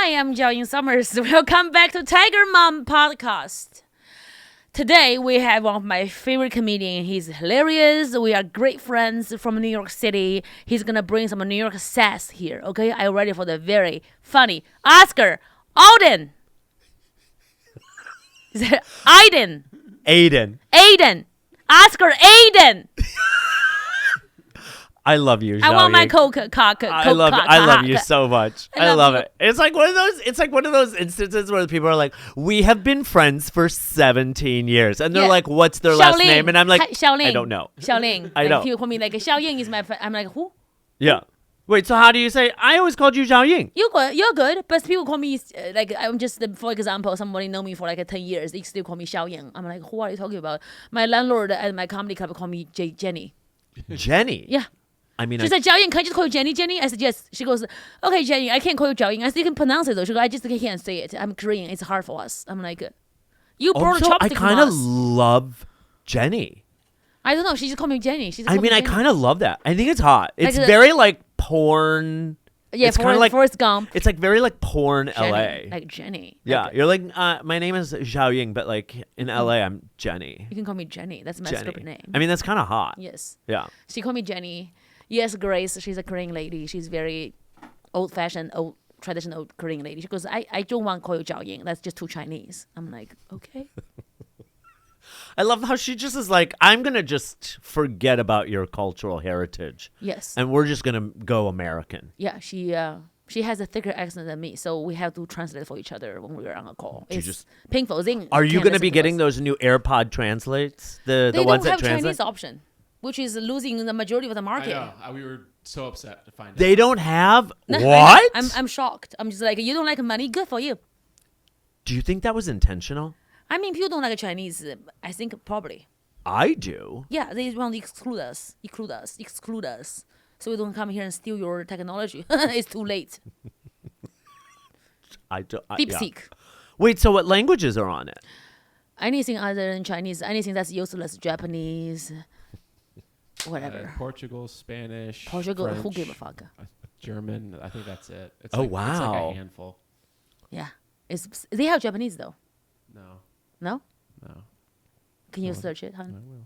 Hi, I'm Jiaoying Summers. Welcome back to Tiger Mom Podcast. Today, we have one of my favorite comedians. He's hilarious. We are great friends from New York City. He's going to bring some New York sass here, okay? Are you ready for the very funny Oscar Aydin? Is it Aydin? Aydin. Oscar Aydin. I love you, Jiaoying. I want my Coke. I love you so much. I love it. It's like one of those instances where people are like, "We have been friends for 17 years," and they're like, "What's their last name?" And I'm like, "I don't know." Xiaoling. I know. People call me like Jiaoying is my friend. I'm like, who? Yeah. Wait. So how do you say? I always called you Jiaoying. You're good, but people call me like I'm just for example, somebody know me for like 10 years. They still call me Xiaoying. I'm like, who are you talking about? My landlord at my comedy club call me Jenny. Jenny. Yeah. I mean, she said, Jiaoying, can I just call you Jenny? Jenny? I said, yes. She goes, okay, Jenny, I can't call you Jiaoying. I said, you can pronounce it though. She goes, I just can't say it. I'm Korean. It's hard for us. I'm like, you brought a chopstick. I kind of love Jenny. I don't know. She just called me Jenny. I kind of love that. I think it's hot. It's very like porn. Yeah, it's kind of like Forrest Gump. It's like very like porn Jenny, LA. Like Jenny. Yeah, like, you're like, my name is Jiaoying, but like in LA, I'm Jenny. You can call me Jenny. That's my script name. I mean, that's kind of hot. Yes. Yeah. She called me Jenny. Yes, Grace. She's a Korean lady. She's very old-fashioned, traditional Korean lady. She goes, I don't want to call you Jiaoying. That's just too Chinese. I'm like, okay. I love how she just is like, I'm going to just forget about your cultural heritage. Yes. And we're just going to go American. Yeah, she has a thicker accent than me, so we have to translate for each other when we're on a call. It's painful. Are you going to be getting those new AirPod translates? The ones that translate? They don't have Chinese option, which is losing the majority of the market. I know. We were so upset to find out. They don't have? No, what? I'm shocked. I'm just like, you don't like money? Good for you. Do you think that was intentional? I mean, people don't like Chinese. I think probably. I do. Yeah, they want to exclude us. So we don't come here and steal your technology. It's too late. DeepSeek. Wait, so what languages are on it? Anything other than Chinese, anything that's useless, Japanese, whatever. Portugal, Spanish, Portugal, French, who gave a fuck? German, I think that's it. It's wow. It's like a handful. Yeah. They have Japanese though. No. No? No. Can you search it, hon? I will.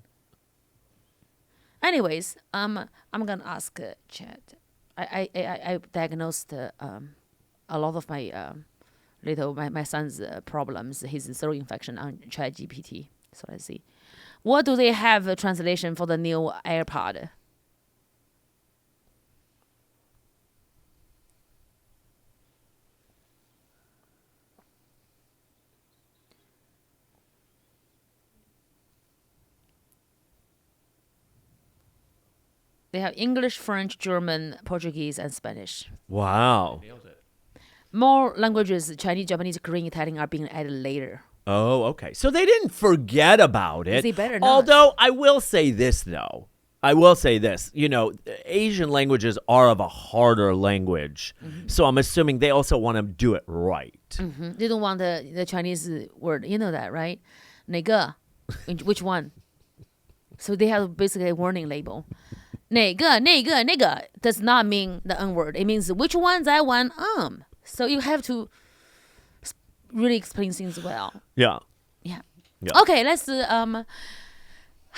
Anyways, I'm gonna ask Chad. I diagnosed a lot of my my son's problems, his throat infection on ChatGPT. So let's see, what do they have a translation for the new AirPod? They have English, French, German, Portuguese, and Spanish. Wow. Nailed it. More languages, Chinese, Japanese, Korean, Italian, are being added later. Oh, okay. So they didn't forget about it. They better not. Although I will say this, though. You know, Asian languages are of a harder language. Mm-hmm. So I'm assuming they also want to do it right. Mm-hmm. They don't want the Chinese word. You know that, right? 哪个? Which one? So they have basically a warning label. 哪个 does not mean the N word. It means which one, that one, So you have to really explain things well. Yeah. Okay, let's hello.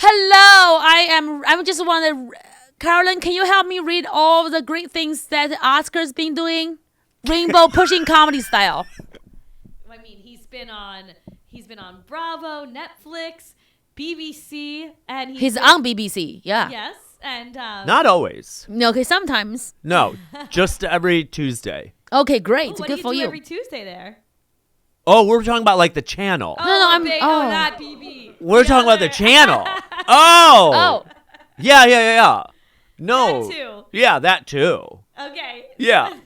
I just want to Carolyn, can you help me read all the great things that Oscar's been doing? Rainbow pushing comedy style. I mean, he's been on Bravo, Netflix, BBC, and he's on BBC. Yeah. Yes. And not always. No, okay, sometimes. No, just every Tuesday. Okay, great. What Good do you for do you. every Tuesday there? Oh, we're talking about like the channel. No, not BB. We're talking about the channel. Oh. Yeah. No. That too. Yeah, that too. Okay. Yeah.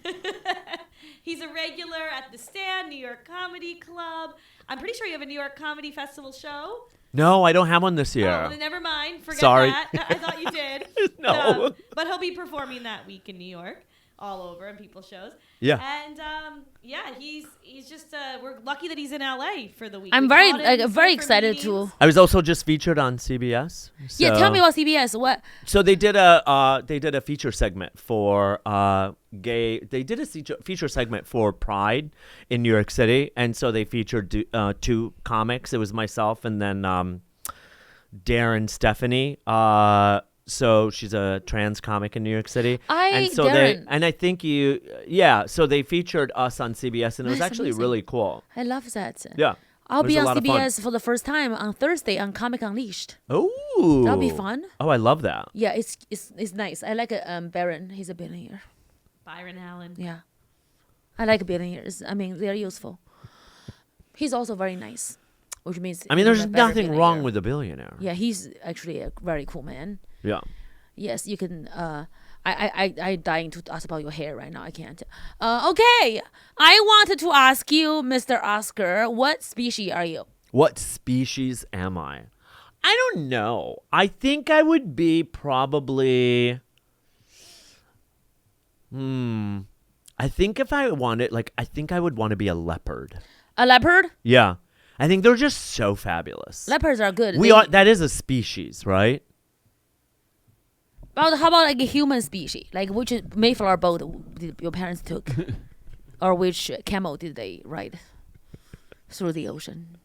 He's a regular at the Stand, New York Comedy Club. I'm pretty sure you have a New York Comedy Festival show. No, I don't have one this year. Oh, then never mind. Forget Sorry. that. I thought you did. No. But he'll be performing that week in New York, all over in people's shows. Yeah. And he's just we're lucky that he's in LA for the week. I'm We very called him very for excited meetings. to. I was also just featured on CBS. Yeah, tell me about CBS. What? So they did a feature segment for gay. They did a feature segment for Pride in New York City, and so they featured two comics. It was myself and then Darren Stephanie. So she's a trans comic in New York City. And so I think so they featured us on CBS, and it was That's actually amazing. really cool. I love that. Yeah. I'll It be was a on lot of fun. CBS for the first time on Thursday on Comic Unleashed. Oh. That'll be fun. Oh, I love that. Yeah, it's nice. I like Baron. He's a billionaire. Byron Allen. Yeah, I like billionaires. I mean, they're useful. He's also very nice, which means I mean, he's there's a better nothing billionaire. wrong with a billionaire. Yeah, he's actually a very cool man. Yeah. Yes, you can. I dying to ask about your hair right now. I can't. Okay, I wanted to ask you, Mr. Oscar, what species are you? What species am I? I don't know. I think I would be probably. I think if I wanted, I think I would want to be a leopard. A leopard? Yeah. I think they're just so fabulous. Leopards are good. That is a species, right? How about like a human species? Like which Mayflower boat did your parents took? Or which camel did they ride through the ocean?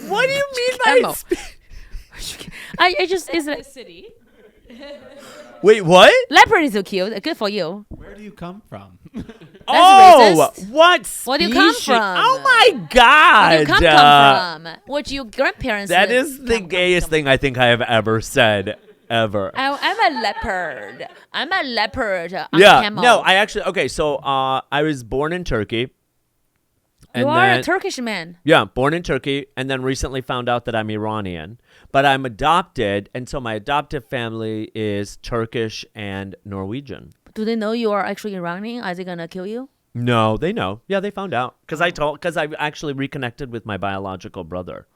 What do you mean Camel. by I just it's The like, city. Wait, what? leopard is so cute. Good for you. Where do you come from? racist. What species? Where do you come from? Oh my God. Where do you come from? What your grandparents? That is the gayest thing I think I have ever said. Ever. I'm a leopard. I'm a leopard. I'm Yeah. camel. No, I actually, okay, so I was born in Turkey. You are a Turkish man. Yeah, born in Turkey, and then recently found out that I'm Iranian. But I'm adopted, and so my adoptive family is Turkish and Norwegian. Do they know you are actually Iranian? Are they gonna kill you? No, they know. Yeah, they found out. Because I actually reconnected with my biological brother.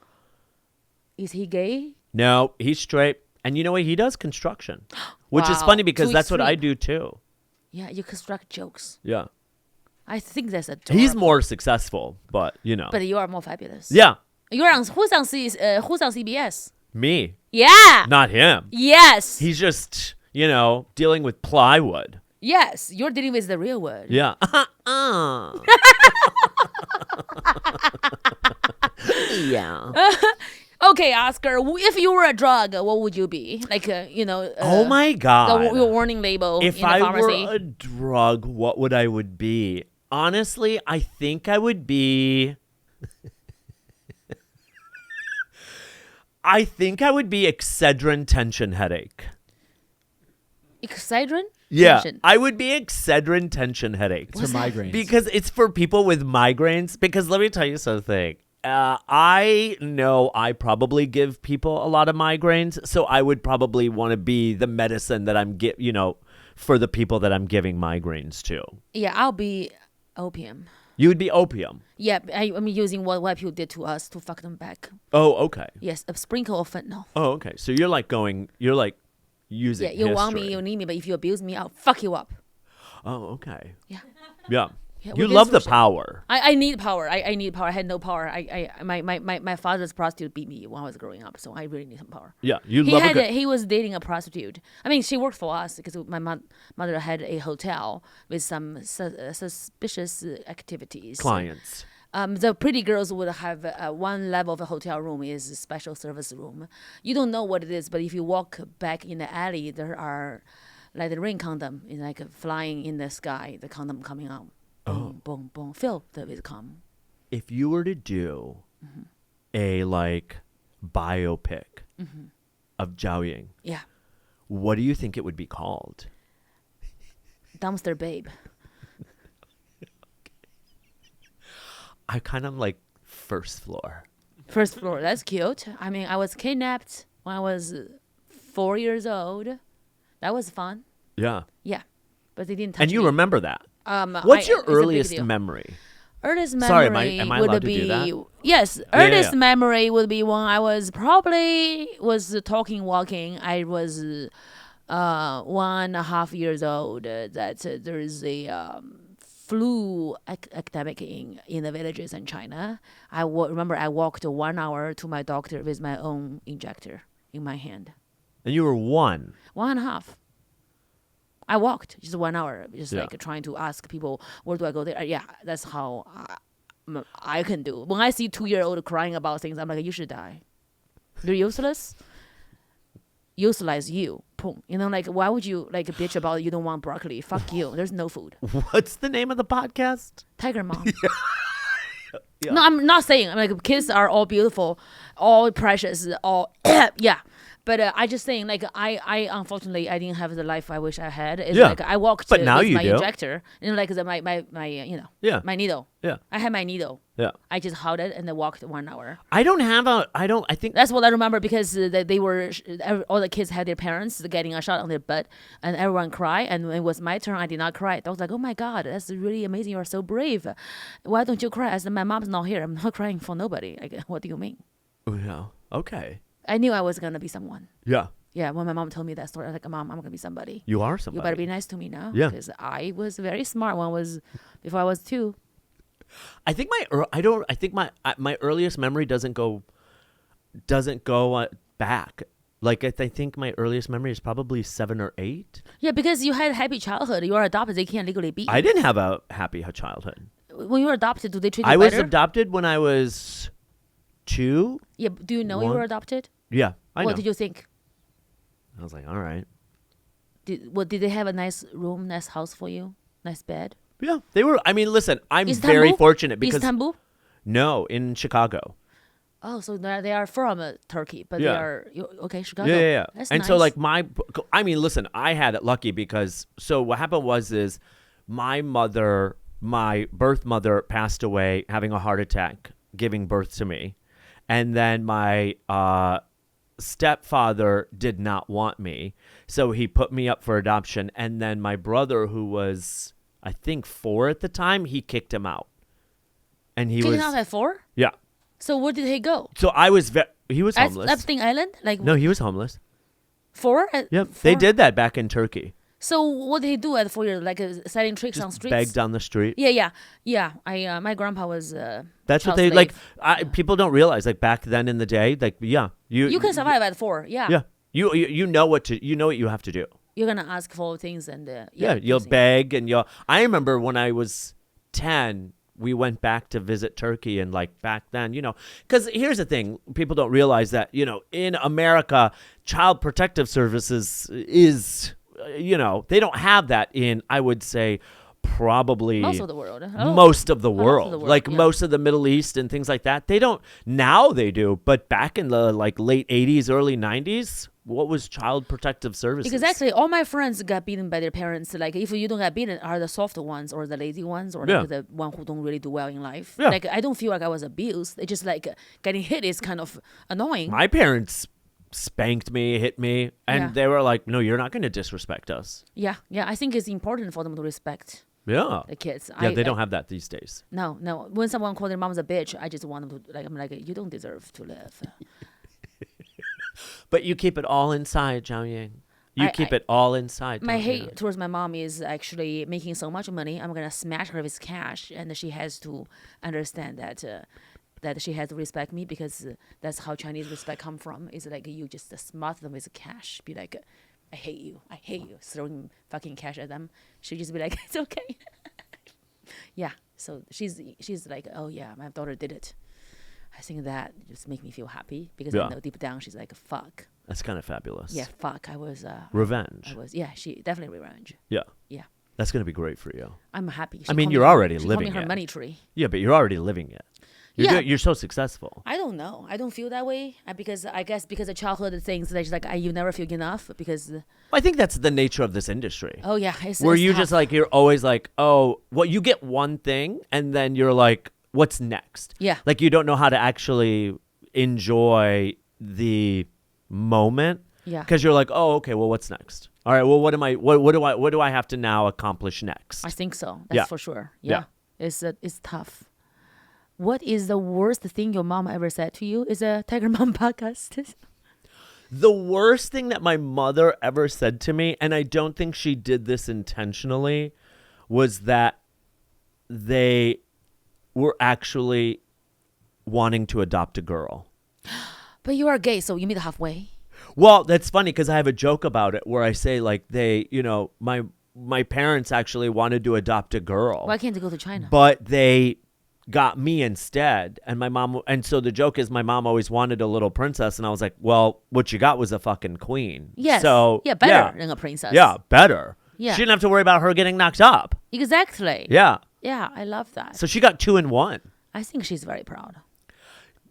Is he gay? No, he's straight. And you know what? He does construction. Which is Wow, funny because too that's what I extreme. do too. Yeah, you construct jokes. Yeah. I think that's adorable. He's more successful, but you know. But you are more fabulous. Yeah. You're on who's on CBS? Me. Yeah. Not him. Yes. He's just, dealing with plywood. Yes. You're dealing with the real world. Yeah. Yeah. Okay, Oscar. If you were a drug, what would you be? Like, Oh my God. the warning label If in the I pharmacy. were a drug, what would I would be? Honestly, I think I would be. I think I would be Excedrin tension headache. Excedrin? Yeah, Tension. I would be Excedrin tension headache. It's for migraines. Because it's for people with migraines. Because let me tell you something. I know I probably give people a lot of migraines, so I would probably want to be the medicine that I'm for the people that I'm giving migraines to. Yeah, I'll be opium. You would be opium. Yeah, I'm using what white people did to us to fuck them back. Oh, okay. Yes, a sprinkle of fentanyl. Oh, okay. So you're like using. Yeah, you want me, history. you need me, but if you abuse me, I'll fuck you up. Oh, okay. Yeah. Yeah. Yeah, You with love the this power. I need power. I need power. I had no power. My father's prostitute beat me when I was growing up, so I really need some power. Yeah, you love a good. He was dating a prostitute. I mean, she worked for us because my mother had a hotel with some suspicious activities. Clients. The pretty girls would have one level of a hotel room is a special service room. You don't know what it is, but if you walk back in the alley, there are like the rain condom, is like flying in the sky. The condom coming out. Boom, boom, boom. Filled with cum. If you were to do a biopic of Jiaoying, Yeah. what do you think it would be called? Dumpster babe. I kind of like first floor. First floor. That's cute. I mean, I was kidnapped when I was 4 years old. That was fun. Yeah. Yeah. But they didn't touch And you me. remember that. it's What's your a big earliest deal. memory? Earliest Sorry, memory am I would allowed to be do that? yes. Yeah, Earliest yeah. memory would be when I was walking. I was 1.5 years old. That there is a flu epidemic in the villages in China, remember I walked 1 hour to my doctor with my own injector in my hand. And you were 1. 1.5. I walked just 1 hour, just Yeah. like trying to ask people, where do I go there? Yeah, that's how I can do. When I see 2-year-old crying about things, I'm like, you should die. They're useless. Useless you. Boom. You know, like, why would you like bitch about you don't want broccoli? Fuck you. There's no food. What's the name of the podcast? Tiger Mom. Yeah. No, I'm not saying. I'm like, kids are all beautiful, all precious, all yeah. But I just saying, like, I unfortunately I didn't have the life I wish I had. It's Yeah. like I walked But now with you my do. injector, my you know, Yeah. my needle. Yeah. I had my needle. Yeah. I just held it and then walked 1 hour. I think That's what I remember because they were all the kids had their parents getting a shot on their butt and everyone cried, and when it was my turn I did not cry. I was like, oh my god, that's really amazing, you are so brave. Why don't you cry? I said, my mom's not here, I'm not crying for nobody. Like, what do you mean? yeah. Okay. I knew I was gonna be someone. Yeah. Yeah, when my mom told me that story, I was like, Mom, I'm gonna be somebody. You are somebody. You better be nice to me now. Yeah. Because I was very smart before I was 2. I think my earliest memory doesn't go back. Like I think my earliest memory is probably 7 or 8. Yeah, because you had a happy childhood. You are adopted, they can't legally beat you. I didn't have a happy childhood. When you were adopted, do they treat you I was better? adopted when I was 2. Yeah, but do you know you 1. were adopted? Yeah, I know. What did you think? I was like, all right. Did they have a nice room, nice house for you? Nice bed? Yeah, they were. I mean, listen, I'm Istanbul? very fortunate because Istanbul? no, in Chicago. Oh, so they are from Turkey, but Yeah. they are okay. Chicago. Yeah. That's And nice. so like I mean, listen, I had it lucky because so what happened is my birth mother passed away having a heart attack, giving birth to me, and then my stepfather did not want me, so he put me up for adoption, and then my brother, who was I think 4 at the time, he kicked him out, and he Kicking was out at 4. yeah. So where did he go? So he was homeless. Epstein Island, like No, he was homeless. 4. Yep, 4? they did that back in Turkey. So what did he do at 4 years? Like selling tricks on Just streets? begged on the street. Yeah. I my grandpa was. That's what child they slave. like. People don't realize like back then in the day, like You can survive at 4. Yeah. Yeah, you know what you have to do. You're gonna ask for things and Yeah, you'll beg and you'll. I remember when I was 10, we went back to visit Turkey, and like back then, because here's the thing: people don't realize that in America, Child Protective Services is they don't have that in, I would say, probably most of the world. Most of the world, like yeah. most of the Middle East and things like that. They don't now. They do, but back in the like late 80s, early 90s, what was Child Protective Services? Because actually, all my friends got beaten by their parents. Like, if you don't get beaten, are the soft ones or the lazy ones or like the one who don't really do well in life. Yeah. Like, I don't feel like I was abused. It's just like getting hit is kind of annoying. My parents spanked me, hit me, and Yeah. they were like, "No, you're not going to disrespect us." Yeah. I think it's important for them to respect Yeah, the kids. yeah, they don't have that these days. No. When someone calls their mom's a bitch, I just want them to I'm like, you don't deserve to live. But you keep it all inside, Jiaoying. You keep it all inside. My don't you? hate towards my mom is actually making so much money. I'm gonna smash her with cash, and she has to understand that that she has to respect me, because that's how Chinese respect come from. Is like you just smother them with cash. Be like, I hate you. Throwing fucking cash at them. She just be like, it's okay. Yeah. So she's like, oh yeah, my daughter did it. I think that just make me feel happy, because I know deep down she's like, fuck. That's kind of fabulous. Yeah, fuck. I was Revenge. she definitely revenge. Yeah. Yeah. That's going to be great for you. I'm happy. She I mean, called you're me- already she living called me her it. money tree. Yeah, but you're already living it. Yeah. You're so successful. I don't know. I don't feel that way because I guess because of childhood things that like you never feel enough because I think that's the nature of this industry. oh yeah, where it's you tough. just like, you're always like, oh, well, you get one thing and then you're like, what's next? Yeah. Like you don't know how to actually enjoy the moment. Yeah. Because you're like, oh, okay, well, what's next? All right, well, what do I have to now accomplish next? I think so. That's Yeah. for sure. Yeah. Yeah. It's tough. What is the worst thing your mom ever said to you? Is a Tiger Mom podcast? The worst thing that my mother ever said to me, and I don't think she did this intentionally, was that they were actually wanting to adopt a girl. But you are gay, so you meet halfway. Well, that's funny because I have a joke about it where I say like they, my parents actually wanted to adopt a girl. Why can't they go to China? But they got me instead. And so the joke is my mom always wanted a little princess. And I was like, well, what you got was a fucking queen. Yes. So, better than a princess. Yeah, better. Yeah. She didn't have to worry about her getting knocked up. Exactly. Yeah. Yeah, I love that. So she got 2 in 1. I think she's very proud.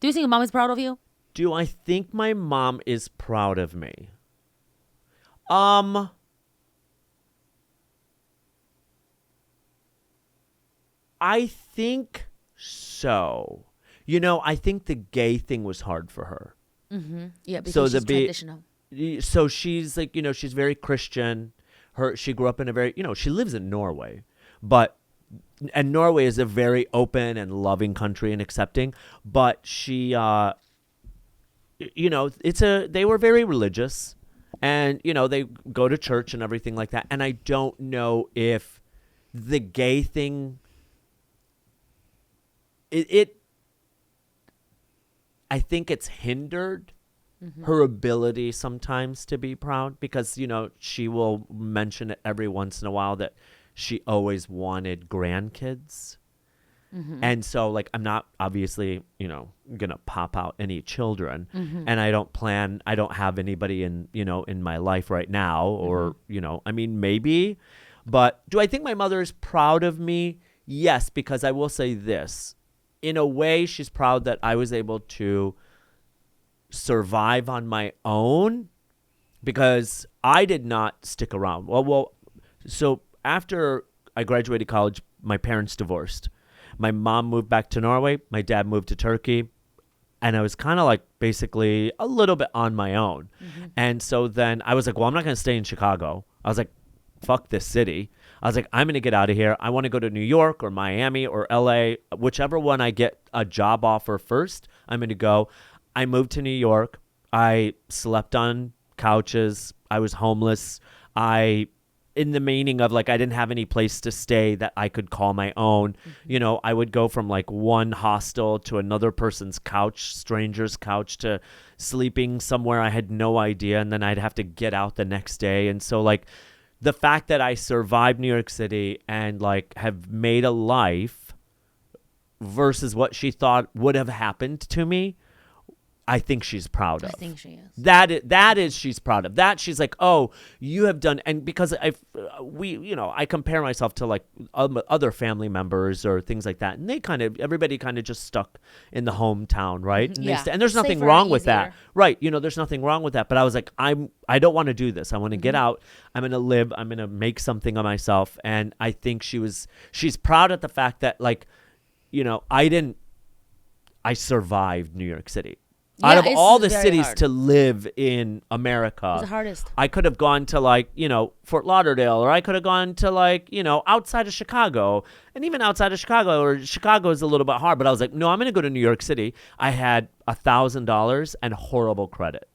Do you think your mom is proud of you? Do I think my mom is proud of me? I think so. I think the gay thing was hard for her. Mm-hmm. Yeah, because she's traditional. So she's like, she's very Christian. She grew up in a very, she lives in Norway, and Norway is a very open and loving country and accepting. But she, they were very religious, and they go to church and everything like that. And I don't know if the gay thing. I think it's hindered her ability sometimes to be proud because, she will mention it every once in a while that she always wanted grandkids. Mm-hmm. And so, like, I'm not obviously, going to pop out any children. Mm-hmm. And I don't have anybody in my life right now or, maybe. But do I think my mother is proud of me? Yes, because I will say this. In a way, she's proud that I was able to survive on my own because I did not stick around. So after I graduated college, my parents divorced. My mom moved back to Norway. My dad moved to Turkey. And I was kind of like basically a little bit on my own. Mm-hmm. And so then I was like, well, I'm not going to stay in Chicago. I was like, fuck this city. I was like, I'm going to get out of here. I want to go to New York or Miami or LA, whichever one I get a job offer first, I'm going to go. I moved to New York. I slept on couches. I was homeless. In the meaning of like, I didn't have any place to stay that I could call my own. Mm-hmm. I would go from like one hostel to another person's couch, stranger's couch, to sleeping somewhere I had no idea. And then I'd have to get out the next day. And so like, the fact that I survived New York City and like have made a life versus what she thought would have happened to me, I think she's proud of. I think she is. That is she's proud of. That she's like, oh, you have done, and because I compare myself to like other family members or things like that, and everybody kind of just stuck in the hometown, right? And, and there's nothing wrong with that, right? There's nothing wrong with that. But I was like, I don't want to do this. I want to get out. I'm gonna live. I'm gonna make something of myself. And I think she's proud at the fact that like, I survived New York City. Out of all the cities to live in America, it's the hardest. I could have gone to like, Fort Lauderdale, or I could have gone to like, outside of Chicago. And even outside of Chicago, or Chicago is a little bit hard, but I was like, no, I'm going to go to New York City. I had $1,000 and horrible credit.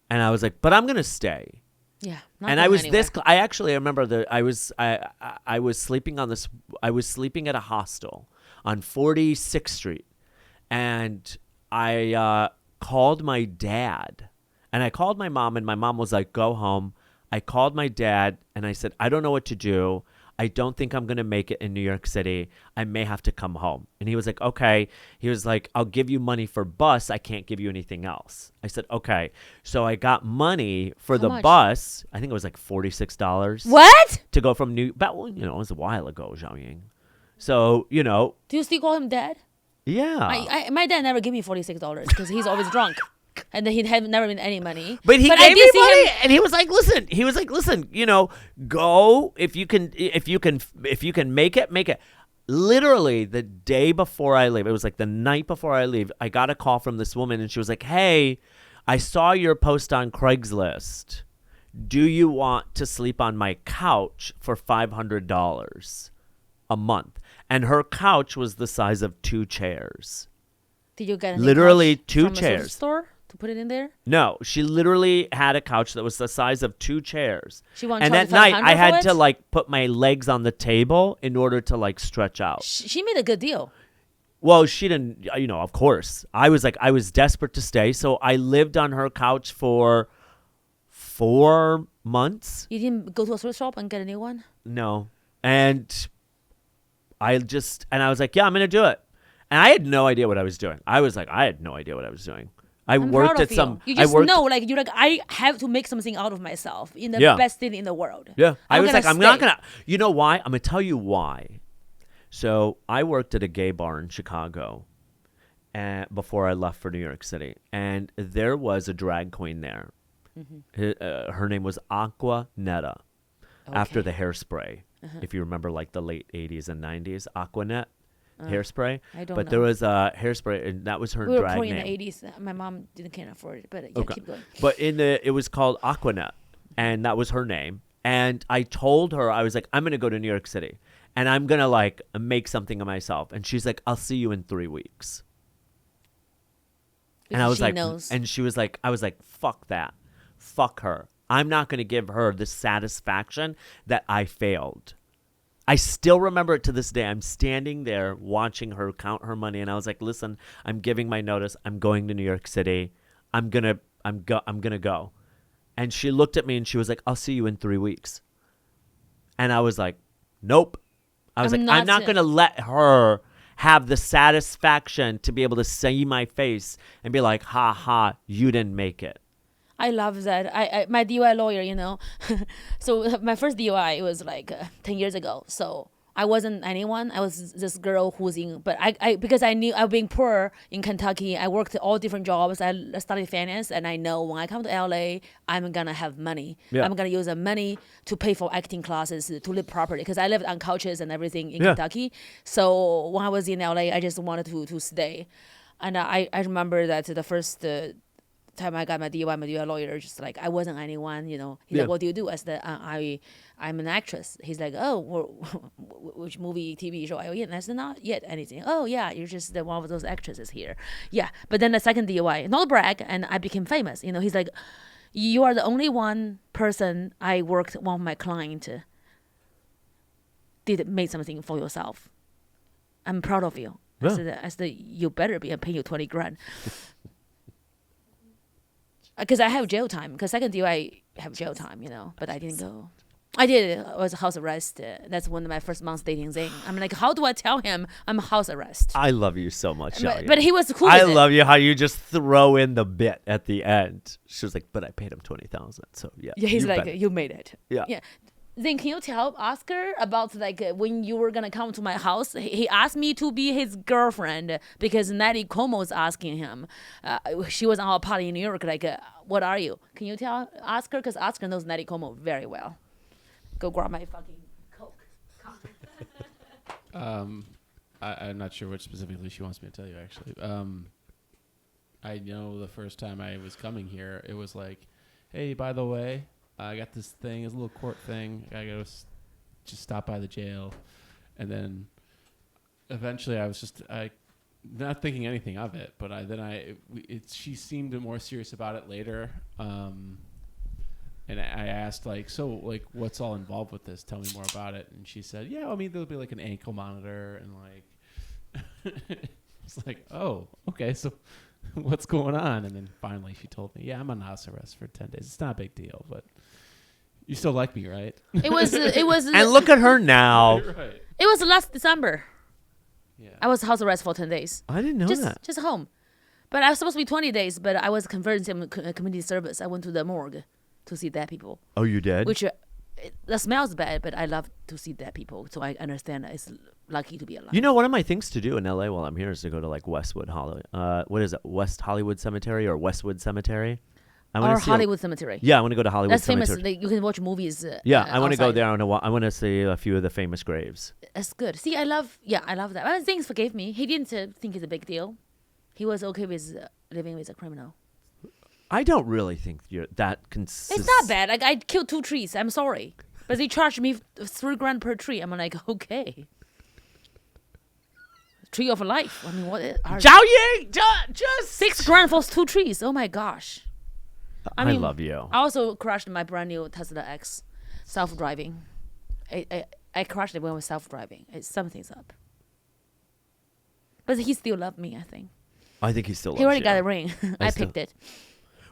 And I was like, but I'm going to stay. Yeah. And I was I actually remember I was sleeping at a hostel on 46th Street. And I called my dad, and I called my mom, and my mom was like, go home. I called my dad, and I said, I don't know what to do. I don't think I'm going to make it in New York City. I may have to come home. And he was like, okay. He was like, I'll give you money for bus. I can't give you anything else. I said, okay. So I got money for the bus. I think it was like $46. What? To go from it was a while ago, Jiaoying. So, Do you still call him dad? Yeah. My dad never gave me $46 because he's always drunk. And then he had never been any money. But he gave me money, and he was like, listen, go if you can make it. Literally the day before I leave, it was like the night before I leave, I got a call from this woman, and she was like, hey, I saw your post on Craigslist. Do you want to sleep on my couch for $500 a month? And her couch was the size of 2 chairs. Did you get literally couch 2 from chairs? A store? to put it in there? No, she literally had a couch that was the size of 2 chairs. She wanted and to at charge night, I had $500 to like put my legs on the table in order to like stretch out. She made a good deal. Well, she didn't, of course. I was desperate to stay. So I lived on her couch for 4 months. You didn't go to a thrift shop and get a new one? No. And I was like, yeah, I'm going to do it. And I had no idea what I was doing. I had no idea what I was doing. I'm worked proud at of some. You just know, like you're like, I have to make something out of myself in the best thing in the world. Yeah, I was like, I'm not stay. gonna. You know why? I'm gonna tell you why. So I worked at a gay bar in Chicago, before I left for New York City, and there was a drag queen there. Her name was Aqua Netta, after the hairspray. If you remember, like the late '80s and '90s, Aquanet. Hairspray. I don't but know. there was a hairspray, and that was her We were drag poor name. in the 80s. My mom can't afford it, but keep going. But it was called Aquanet, and that was her name. And I told her, I was like, I'm gonna go to New York City, and I'm gonna like make something of myself. And she's like, I'll see you in 3 weeks. And I was like, and she was like, I was like, fuck that, fuck her. I'm not gonna give her the satisfaction that I failed. I still remember it to this day. I'm standing there watching her count her money, and I was like, "Listen, I'm giving my notice. I'm going to New York City. I'm gonna go." And she looked at me and she was like, "I'll see you in 3 weeks." And I was like, "Nope." I'm not gonna let her have the satisfaction to be able to see my face and be like, "Ha ha, you didn't make it." I love that. My DUI lawyer, so my first DUI was like 10 years ago. So I wasn't anyone. I was this girl who's but because I knew I was being poor in Kentucky, I worked all different jobs. I studied finance, and I know when I come to LA, I'm gonna have money. Yeah. I'm gonna use the money to pay for acting classes, to live properly, because I lived on couches and everything in Kentucky. So when I was in LA, I just wanted to stay. And I remember that the first time I got my DUI lawyer, just like, I wasn't anyone, He's like, what do you do? I said, I'm an actress. He's like, oh, which movie, TV show are you in? I said, not yet anything. Oh yeah, you're just one of those actresses here. Yeah, but then the second DUI, not brag, and I became famous. He's like, you are the only one person I worked, one of my clients did make something for yourself. I'm proud of you. Yeah. I said, you better be. I'm paying you $20,000. Because I have jail time. Because second DUI, I have jail time, But I didn't go. I did. I was house arrest. That's one of my first months dating Zane. I'm like, how do I tell him I'm house arrest? I love you so much, but he was cool. I love you how you just throw in the bit at the end. She was like, but I paid him $20,000, so yeah. Yeah, he's like, you made it. Yeah. Then can you tell Oscar about when you were gonna come to my house? He asked me to be his girlfriend because Natty Como was asking him. She was on a party in New York. What are you? Can you tell Oscar? Because Oscar knows Natty Como very well. Go grab my fucking Coke. I'm not sure what specifically she wants me to tell you, actually. I know the first time I was coming here, it was like, hey, by the way, I got this thing, this little court thing. I gotta just stop by the jail. And then eventually I was just not thinking anything of it, but she seemed more serious about it later. And I asked, what's all involved with this? Tell me more about it. And she said, yeah, I mean, there'll be like an ankle monitor and it's like, oh, okay, so what's going on? And then finally she told me, yeah, I'm on house arrest for 10 days. It's not a big deal, but you still like me, right? It was. And look at her now. Right. It was last December. Yeah. I was house arrest for 10 days. I didn't know that. Just home. But I was supposed to be 20 days, but I was converted to community service. I went to the morgue to see dead people. Oh, you did? Which the smells bad, but I love to see dead people, so I understand it's lucky to be alive. One of my things to do in LA while I'm here is to go to Westwood Hollywood. What is it? West Hollywood Cemetery or Westwood Cemetery? Or Hollywood Cemetery. Yeah, I want to go to Hollywood Cemetery. That's famous. You can watch movies. I want to go there. I want to see a few of the famous graves. That's good. See, I love that. Well, Zings forgave me. He didn't think it's a big deal. He was okay with living with a criminal. I don't really think you're that consistent. It's not bad. I killed 2 trees. I'm sorry. But they charged me $3,000 per tree. I'm like, okay. tree of life. I mean, what? Jiaoying, just $6,000 for 2 trees. Oh my gosh. I mean, love you. I also crashed my brand new Tesla X, self-driving. I crashed it when it was self-driving. Something's up. But he still loved me, I think. I think he still loves He already you. got a ring. I picked it.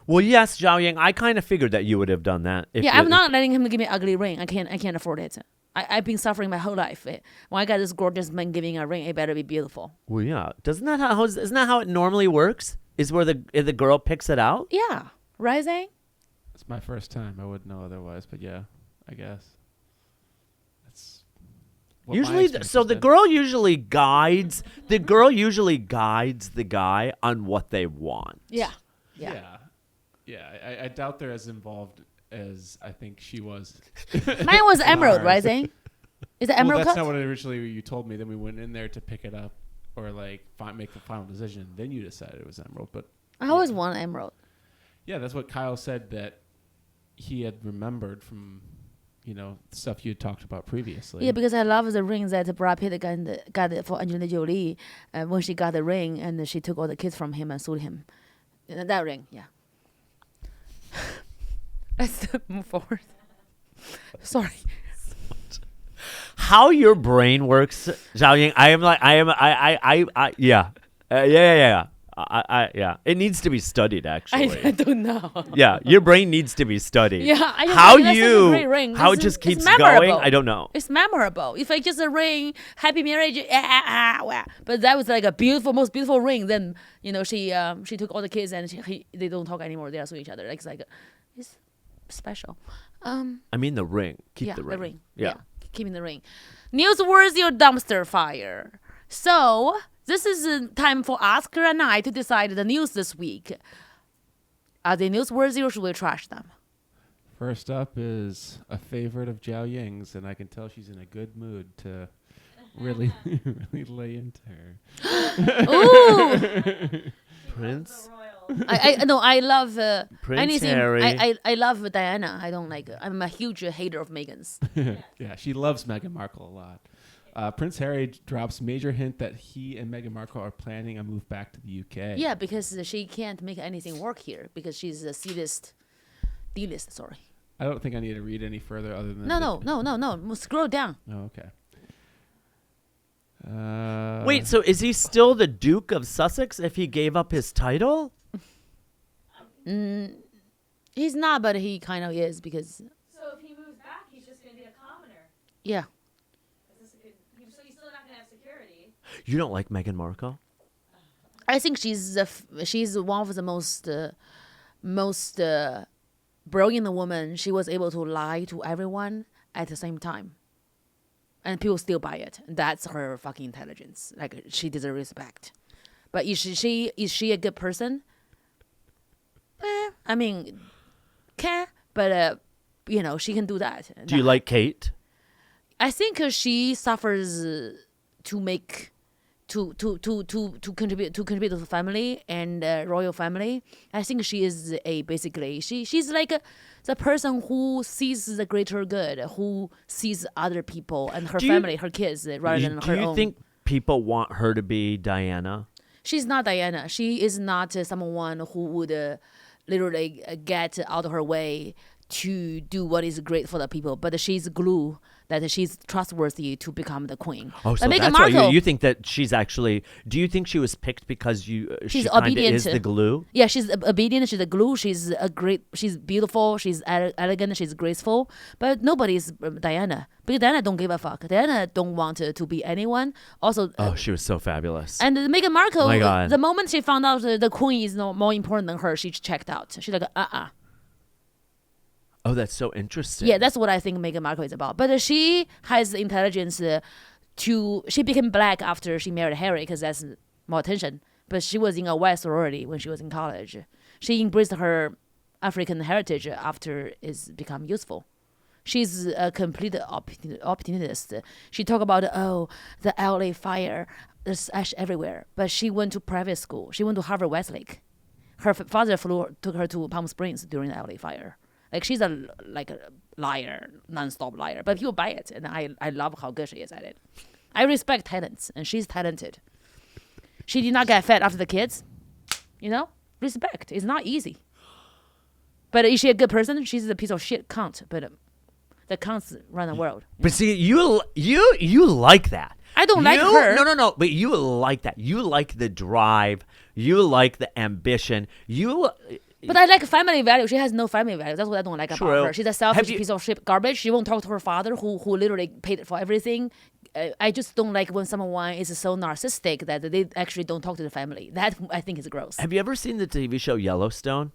Well, yes, Jiaoying, I kind of figured that you would have done that. I'm not letting him give me an ugly ring. I can't afford it. I've been suffering my whole life. When I got this gorgeous man giving a ring, it better be beautiful. Well, yeah. Isn't that how it normally works? Is where the girl picks it out? Yeah. Rising? It's my first time. I wouldn't know otherwise, but yeah, I guess. That's what my Usually, experience so has the been. girl usually guides the guy on what they want. Yeah. I doubt they're as involved as I think she was. Mine was emerald, ours. Rising. Is it Well, emerald that's cut? not what originally you told me. Then we went in there to pick it up or like make the final decision. Then you decided it was emerald. But I always want emerald. yeah, that's what Kyle said that he had remembered from, stuff you had talked about previously. Yeah, because I love the ring that Brad Pitt got it for Angelina Jolie when she got the ring and she took all the kids from him and sold him. That ring, yeah. Let's move forward. Sorry. How your brain works, Jiaoying, yeah. Yeah. It needs to be studied, actually. I don't know. Yeah, your brain needs to be studied. Yeah, I don't how know. That's such a great ring. how it It's- just it's keeps memorable. going, I don't know. It's memorable. If I just a ring, happy marriage, but that was like a beautiful, most beautiful ring. Then she took all the kids and they don't talk anymore. They are with each other. It's special. I mean the ring. Keep the ring. Yeah. Keeping the ring. Newsworthy or dumpster fire. So this is time for Oscar and I to decide the news this week. Are they newsworthy or should we trash them? First up is a favorite of Jiaoying's, and I can tell she's in a good mood to really, really lay into her. Ooh. Prince. I love Prince anything. Harry. I love Diana. I don't like. I'm a huge hater of Meghan's. Yeah, she loves Meghan Markle a lot. Prince Harry drops major hint that he and Meghan Markle are planning a move back to the UK. Yeah, because she can't make anything work here because she's a C-list, D-list. Sorry. I don't think I need to read any further other than No. Scroll down. Oh, okay. Wait, so is he still the Duke of Sussex if he gave up his title? He's not, but he kind of is because So if he moves back, he's just going to be a commoner. yeah. So he's still not going to have security. You don't like Meghan Markle? I think she's one of the most brilliant women. She was able to lie to everyone at the same time, and people still buy it. That's her fucking intelligence. Like she deserves respect. But is she a good person? I mean, but she can do that. Do you like Kate? I think she suffers to make to contribute to the family and royal family. I think she is basically she's like the person who sees the greater good, who sees other people and her family, her kids rather than her own. Do you think people want her to be Diana? She's not Diana. She is not someone who would literally get out of her way to do what is great for the people. But she's glue that she's trustworthy to become the queen. Oh, so Meghan that's why Markle, you think that she's actually... Do you think she was picked because she kind of obedient. is the glue? Yeah, she's obedient. She's a glue. She's beautiful. She's elegant. She's graceful. But nobody's Diana. Because Diana don't give a fuck. Diana don't want to be anyone. Also, Oh, she was so fabulous. and Meghan Markle, My God. the moment she found out the queen is more important than her, she checked out. She's like, Oh, that's so interesting. Yeah, that's what I think Meghan Markle is about. But she has the intelligence she became black after she married Harry because that's more attention. But she was in a white sorority when she was in college. She embraced her African heritage after it's become useful. She's a complete opportunist. She talked about, the LA fire, there's ash everywhere. But she went to private school. She went to Harvard Westlake. Her father took her to Palm Springs during the LA fire. Like she's a liar, non-stop liar, but people buy it, and I love how good she is at it. I respect talents, and she's talented. She did not get fed after the kids. You know, respect. It's not easy. But is she a good person? She's a piece of shit cunt. But the cunts run the world. But see, you like that. I don't like her. No. But you like that. You like the drive. You like the ambition. But I like family value. She has no family value. That's what I don't like about her. She's a selfish piece of shit garbage. She won't talk to her father, who literally paid for everything. I just don't like when someone is so narcissistic that they actually don't talk to the family. That I think is gross. Have you ever seen the TV show Yellowstone?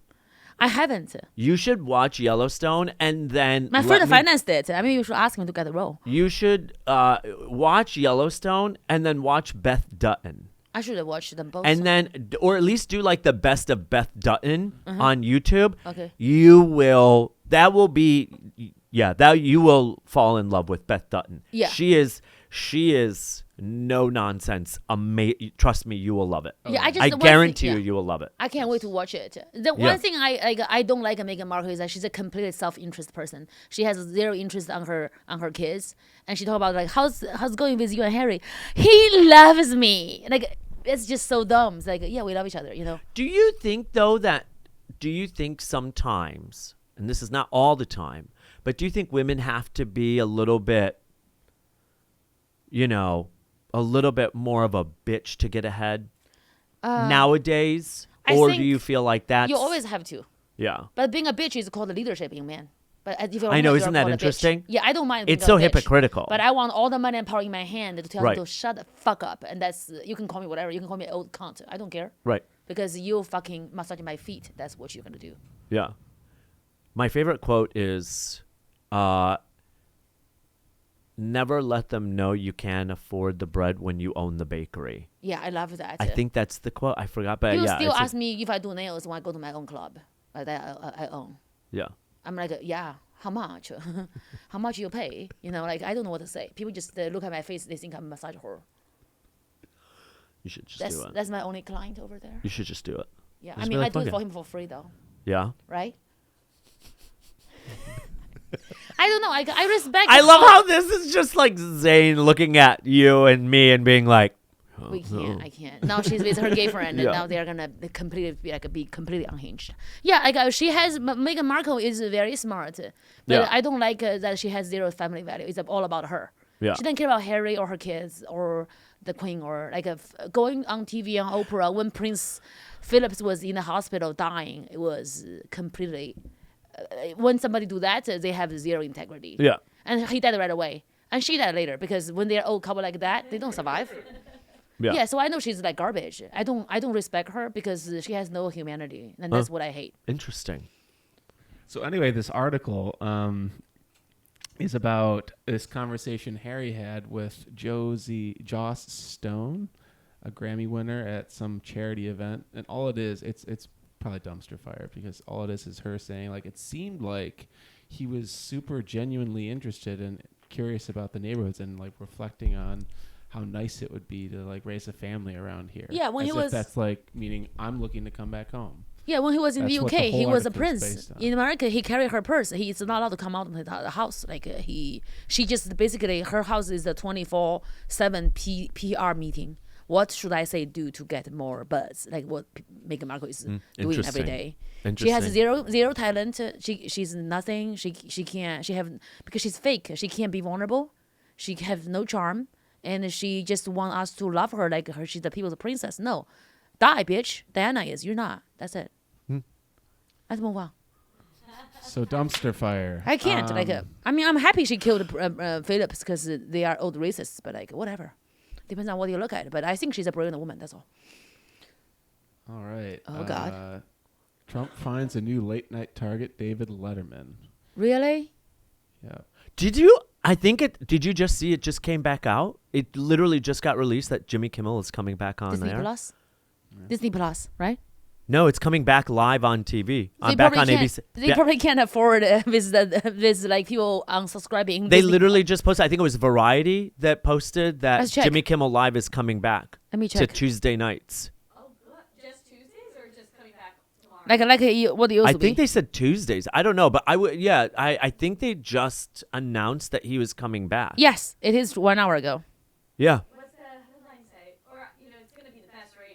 I haven't. You should watch Yellowstone and then my friend financed it. I mean, you should ask him to get the role. You should watch Yellowstone and then watch Beth Dutton. I should have watched them both. And then, or at least do like the best of Beth Dutton on YouTube. Okay. You will fall in love with Beth Dutton. Yeah. She is no nonsense. Trust me, you will love it. Yeah, I guarantee you will love it. I can't wait to watch it. The one thing I don't like Meghan Markle is that she's a completely self-interest person. She has zero interest on her kids, and she talk about like how's it going with you and Harry. He loves me. Like it's just so dumb. It's like yeah, we love each other. You know. Do you think though do you think sometimes, and this is not all the time, but do you think women have to be a little bit, a little bit more of a bitch to get ahead nowadays? Or do you feel like that's... You always have to. Yeah. But being a bitch is called leadership in men. But if you're I know, woman, isn't that interesting? Yeah, I don't mind. It's so hypocritical. But I want all the money and power in my hand to tell you to shut the fuck up. And that's, you can call me whatever. You can call me old cunt. I don't care. Right. Because you fucking massaging my feet. That's what you're going to do. Yeah. My favorite quote is, never let them know you can't afford the bread when you own the bakery. Yeah, I love that. I think that's the quote. I forgot, but you still ask me if I do nails when I go to my own club. Like that I own. Yeah. I'm like, yeah, how much? How much you pay? Like, I don't know what to say. People just look at my face. They think I'm a massage whore. You should just do it. That's my only client over there. You should just do it. Yeah, I mean, I do it for him for free, though. Yeah. Right? I don't know. I respect. I love how this is just like Zane looking at you and me and being like, we can't. I can't. Now she's with her gay friend, and now they're gonna be completely unhinged. Yeah, she has. Meghan Markle is very smart, but I don't like that she has zero family value. It's all about her. Yeah. She doesn't care about Harry or her kids or the Queen or going on TV on Oprah when Prince Philip was in the hospital dying. It was completely. When somebody do that, they have zero integrity. Yeah. And he died right away, and she died later because when they're old couple like that, they don't survive. Yeah, so I know she's like garbage. I don't respect her because she has no humanity, and that's what I hate. Interesting. So anyway, this article is about this conversation Harry had with Joss Stone, a Grammy winner at some charity event, and all it is, it's probably dumpster fire because all it is her saying like it seemed like he was super genuinely interested and curious about the neighborhoods and like reflecting on how nice it would be to like raise a family around here. Yeah, when that's like meaning I'm looking to come back home. Yeah, when he was in the UK, he was a prince. In America, he carried her purse. He's not allowed to come out of the house. Like she just basically her house is a 24/7 PR meeting. What should I say do to get more buzz? Like what Meghan Markle is doing every day. She has zero talent. She's nothing. She can't. Because she's fake. She can't be vulnerable. She have no charm. And she just want us to love her like she's the people's princess. No. Die, bitch. Diana is. You're not. That's it. Let's move on. So dumpster fire. I can't. I mean, I'm happy she killed Phillips because they are old racists, but whatever. Depends on what you look at. But I think she's a brilliant woman. That's all. All right. Oh, God. Trump finds a new late night target, David Letterman. Really? Yeah. Did you just see it just came back out? It literally just got released that Jimmy Kimmel is coming back on Disney there. Plus? Yeah. Disney Plus, right? No, it's coming back live on TV. Back on ABC. They probably can't afford with like people unsubscribing. They literally just posted, I think it was Variety that posted that Jimmy Kimmel Live is coming back. Let me check. To Tuesday nights. Oh, just Tuesdays or just coming back tomorrow? Like what it used to be? I think they said Tuesdays. I don't know, but I think they just announced that he was coming back. Yes, it is 1 hour ago. Yeah. What's the headline say? Or it's going to be the best rated.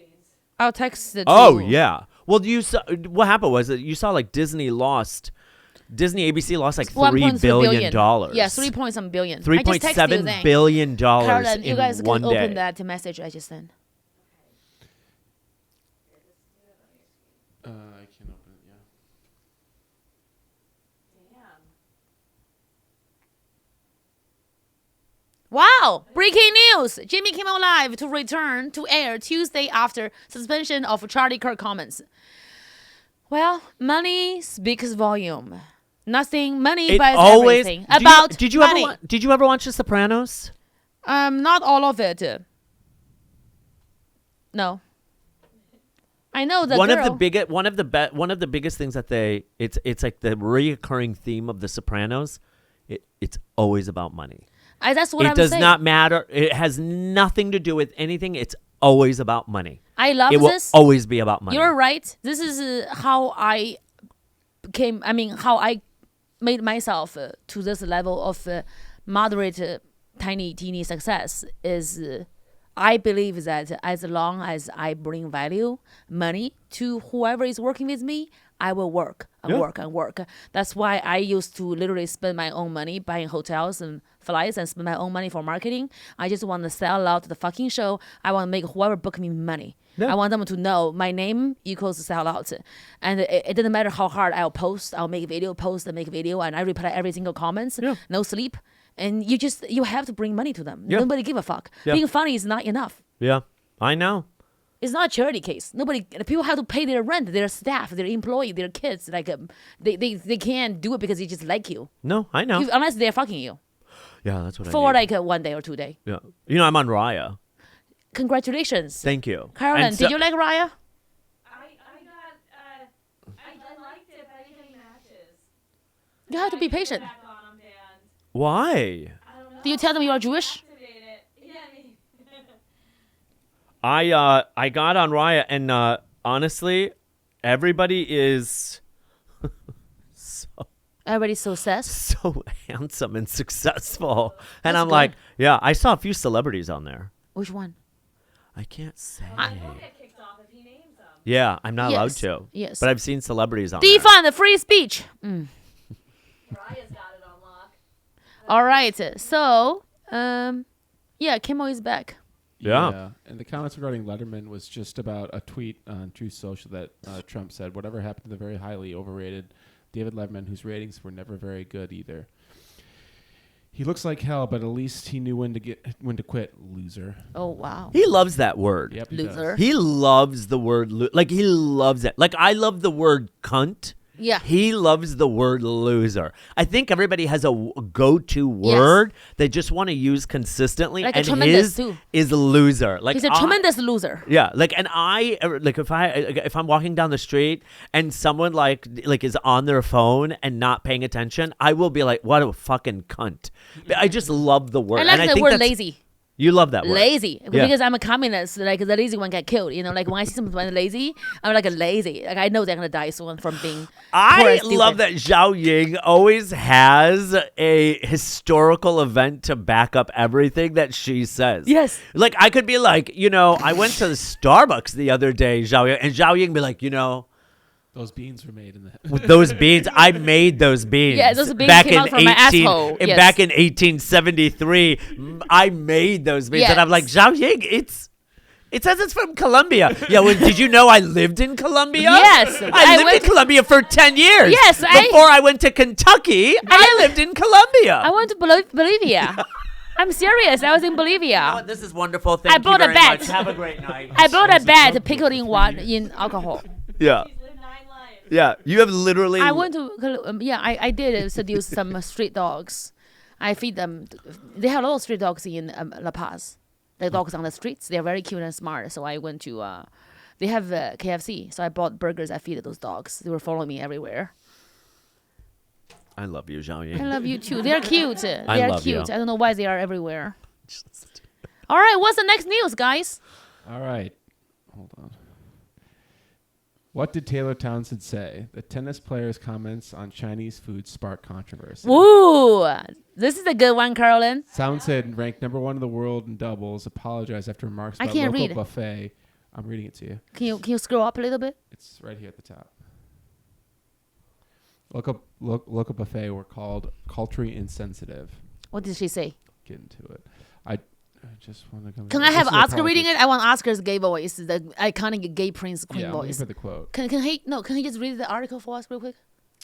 I'll text it. Oh yeah. Well, you saw what happened was that you saw like Disney ABC lost like $3 billion. Yeah, 3 point some billion. $3.7 billion Caroline, you in guys one can day. open that message I just sent. I can't open it. Yeah. Wow! Breaking news! Jimmy Kimmel Live to return to air Tuesday after suspension of Charlie Kirk comments. Well, money speaks volume. Nothing, money buys everything. Did you ever watch The Sopranos? Not all of it. No. I know the one girl. of the biggest things that it's like the recurring theme of The Sopranos. It's always about money. That's what I'm saying. It does saying. not matter. It has nothing to do with anything. It's always about money. I love this. It will always be about money. You're right. This is how I how I made myself to this level of moderate, teeny success is I believe that as long as I bring money to whoever is working with me, I will work and work and work. That's why I used to literally spend my own money buying hotels and flights and spend my own money for marketing. I just want to sell out the fucking show. I want to make whoever book me money. Yeah. I want them to know my name equals sell out. And it doesn't matter how hard I'll post. I'll make a video, and I reply every single comments. Yeah. No sleep. And you have to bring money to them. Yeah. Nobody give a fuck. Yeah. Being funny is not enough. Yeah, I know. It's not a charity case. People have to pay their rent, their staff, their employee, their kids. Like they can't do it because they just like you. No, I know. Unless they're fucking you. Yeah, that's what I for like 1 day or 2 day. Yeah, I'm on Raya. Congratulations. Thank you, Caroline. Did you like Raya? I liked it, but I didn't get any matches. You have to be patient. Why? I don't know. Do you tell them you are Jewish? I got on Raya, and honestly, everybody is everybody's so handsome and successful, and I'm good. Like, yeah, I saw a few celebrities on there. Which one? I can't say. I won't get kicked off if he names them. Yeah, I'm not allowed to. Yes, but I've seen celebrities on there. Defund the free speech. Raya's got it on lock. All right, so Kimmel is back. Yeah. And the comments regarding Letterman was just about a tweet on Truth Social that Trump said, whatever happened to the very highly overrated David Letterman, whose ratings were never very good either. He looks like hell, but at least he knew when to quit, loser. Oh, wow. He loves that word. Yep, loser. He loves the word, he loves it. Like, I love the word cunt. Yeah. He loves the word loser. I think everybody has a go-to word they just want to use consistently, like and his too. Is loser. Like, he's a tremendous loser. Yeah, and if I'm walking down the street and someone like is on their phone and not paying attention, I will be like, "What a fucking cunt!" I just love the word. I like the word lazy. You love that word. Lazy. Because I'm a communist. Like, the lazy one get killed. Like, when I see someone lazy, I'm like, a lazy. Like, I know they're going to die soon from being I love that Jiaoying always has a historical event to back up everything that she says. Yes. Like, I could be like, I went to the Starbucks the other day, Jiaoying, and Jiaoying be like, those beans were made in that. Those beans, I made those beans. Yeah, those beans came out from my asshole. Yes. Back in 1873, I made those beans. Yes. And I'm like, Jiaoying, it says it's from Colombia. Yeah, did you know I lived in Colombia? Yes. I lived in Colombia for 10 years. Yes. Before I went to Kentucky, I lived in Colombia. I went to Bolivia. I'm serious. I was in Bolivia. This is wonderful. Thank you very much. Have a great night. I bought a bed pickled in alcohol. Yeah. Yeah, you have literally. I went to. I did seduce some street dogs. I feed them. They have a lot of street dogs in La Paz. The dogs on the streets. They're very cute and smart. So I went to. They have KFC. So I bought burgers. I feed those dogs. They were following me everywhere. I love you, Jiaoying. I love you too. They're cute. They're love cute. You. I don't know why they are everywhere. All right, what's the next news, guys? All right, hold on. What did Taylor Townsend say? The tennis player's comments on Chinese food sparked controversy. Woo! This is a good one, Caroline. Townsend, ranked #1 in the world in doubles, apologized after remarks about local buffet I'm reading it to you. Can you scroll up a little bit? It's right here at the top. Local buffet were called culturally insensitive. What did she say? Get into it. I just want to come. Can I have Oscar reading it? I want Oscar's gay voice, the iconic gay prince queen voice. For the quote. Can he just read the article for us real quick?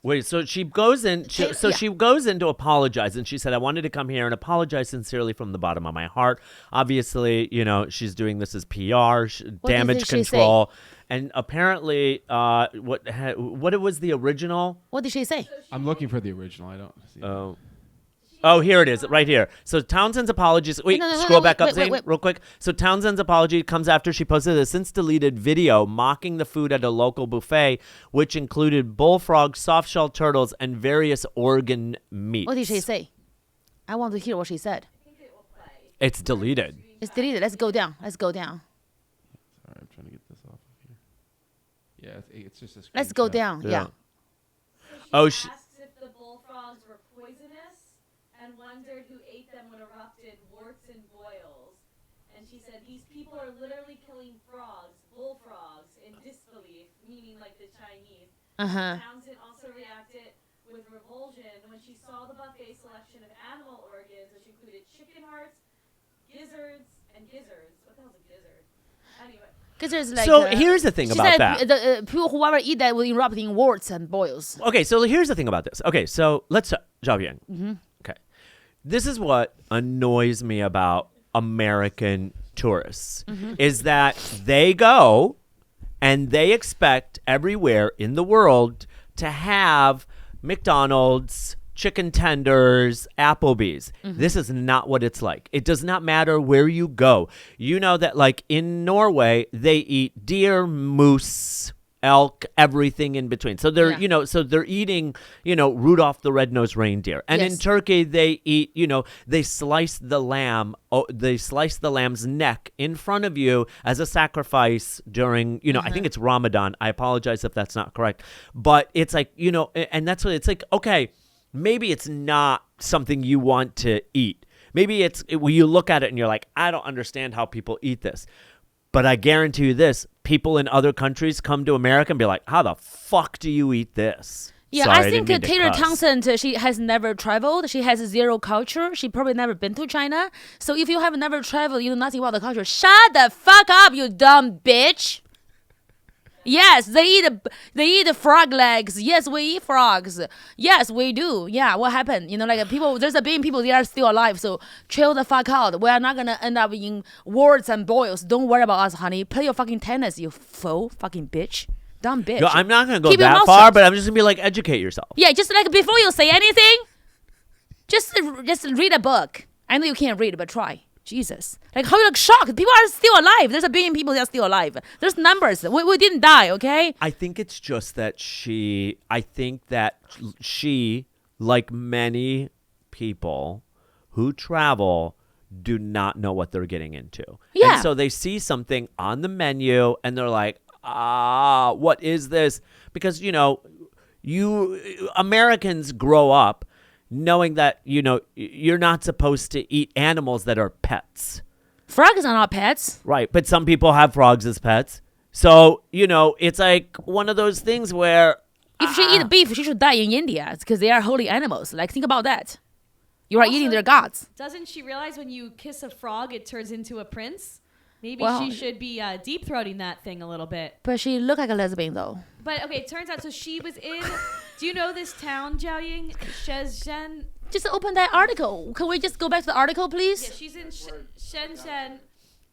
Wait, so she goes in. She goes in to apologize, and she said, "I wanted to come here and apologize sincerely from the bottom of my heart." Obviously, she's doing this as PR, damage control, and apparently, what was the original? What did she say? I'm looking for the original. I don't see. Oh, here it is, right here. So Townsend's apologies. Wait, scroll back up, Zane, real quick. So Townsend's apology comes after she posted a since-deleted video mocking the food at a local buffet, which included bullfrogs, soft-shell turtles, and various organ meats. What did she say? I want to hear what she said. It's deleted. It's deleted. Let's go down. Sorry, I'm trying to get this off of here. Yeah, it's just a screenshot. Let's go down. Yeah. Oh, asked if the bullfrogs were poisonous and wondered who ate them when erupted warts and boils. And she said, these people are literally killing frogs, bullfrogs, in disbelief, meaning like the Chinese. Townsend also reacted with revulsion when she saw the buffet selection of animal organs, which included chicken hearts, gizzards, and gizzards. What the hell's a gizzard? Anyway. So here's the thing about that. The people whoever eat that will erupt in warts and boils. Okay, so here's the thing about this. Okay, so let's Jiaoying. Okay, this is what annoys me about American tourists is that they go and they expect everywhere in the world to have McDonald's, chicken tenders, Applebee's. This is not what it's like. It does not matter where you go. You know that like in Norway, they eat deer, moose, elk, everything in between. So they're, so they're eating, Rudolph the Red-Nosed Reindeer. And in Turkey, they eat, they slice the lamb. They slice the lamb's neck in front of you as a sacrifice during, I think it's Ramadan. I apologize if that's not correct. But it's like, and that's what it's like, okay, maybe it's not something you want to eat. Maybe it's when you look at it and you're like, I don't understand how people eat this. But I guarantee you this, people in other countries come to America and be like, how the fuck do you eat this? Yeah, Sorry, I think Taylor Townsend, she has never traveled. She has zero culture. She probably never been to China. So if you have never traveled, you know nothing about the culture. Shut the fuck up, you dumb bitch. Yes, they eat frog legs. Yes, we eat frogs. Yes, we do. Yeah, what happened? Like people, there's a billion people, they are still alive. So chill the fuck out. We are not gonna end up in warts and boils. Don't worry about us, honey. Play your fucking tennis, you faux fucking bitch. Dumb bitch. No, I'm not gonna go that far, but I'm just gonna be like, educate yourself. Yeah, just like before you say anything, just read a book. I know you can't read, but try. Jesus. Like, how you look shocked? People are still alive. There's a billion people that are still alive. There's numbers. We didn't die, okay? I think it's just that she, like many people who travel, do not know what they're getting into. Yeah. And so they see something on the menu and they're like, what is this? Because, Americans grow up knowing that, you're not supposed to eat animals that are pets. Frogs are not pets. Right, but some people have frogs as pets. So, it's like one of those things where... If she eat beef, she should die in India because they are holy animals. Like, think about that. You are eating their gods. Doesn't she realize when you kiss a frog, it turns into a prince? Maybe she should be deep-throating that thing a little bit. But she looked like a lesbian, though. But, okay, it turns out, so she was in... Do you know this town, Jiaoying? Shenzhen? Just open that article. Can we just go back to the article, please? Yeah, she's in Shenzhen.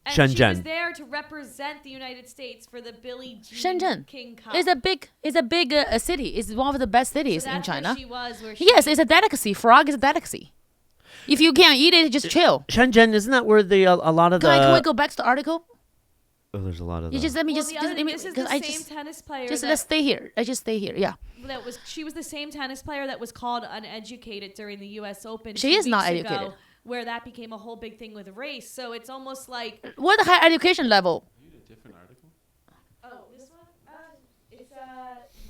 And Shenzhen. she was there to represent the United States for the Billie Jean Shenzhen. King Cup. It's a big city. It's one of the best cities in China. Yes, it's a delicacy. Frog is a delicacy. If you can't eat it, just chill. Shenzhen, isn't that where a lot of Can we go back to the article? Oh, there's a lot of. You just let me this is the same tennis player. Let's stay here. I just stay here. Yeah. She was the same tennis player that was called uneducated during the U.S. Open. She is not educated. Where that became a whole big thing with race. So it's almost like what the high education level? You need a different article. Oh, this one.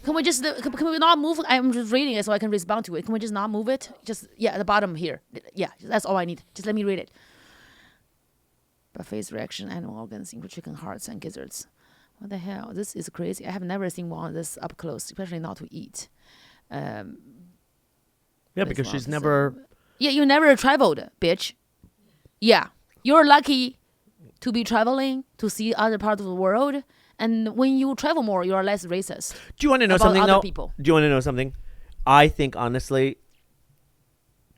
Can we just can we not move? I'm just reading it so I can respond to it. Can we just not move it? Just at the bottom here. Yeah, that's all I need. Just let me read it. Buffet's reaction, animal organs, including chicken hearts and gizzards. What the hell? This is crazy. I have never seen one of this up close, especially not to eat. Yeah, because she's never... Yeah, you never traveled, bitch. Yeah, you're lucky to be traveling, to see other parts of the world. And when you travel more, you are less racist. Do you want to know something, though? People. Do you want to know something? I think, honestly,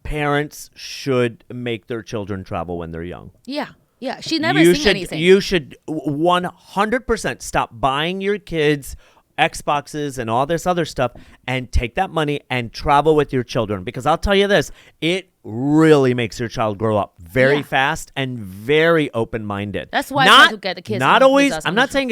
parents should make their children travel when they're young. Yeah. Yeah, she never seen anything. You should 100% stop buying your kids Xboxes and all this other stuff and take that money and travel with your children. Because I'll tell you this, it really makes your child grow up very fast and very open-minded. That's why I try to get the kids. Not always. I'm not saying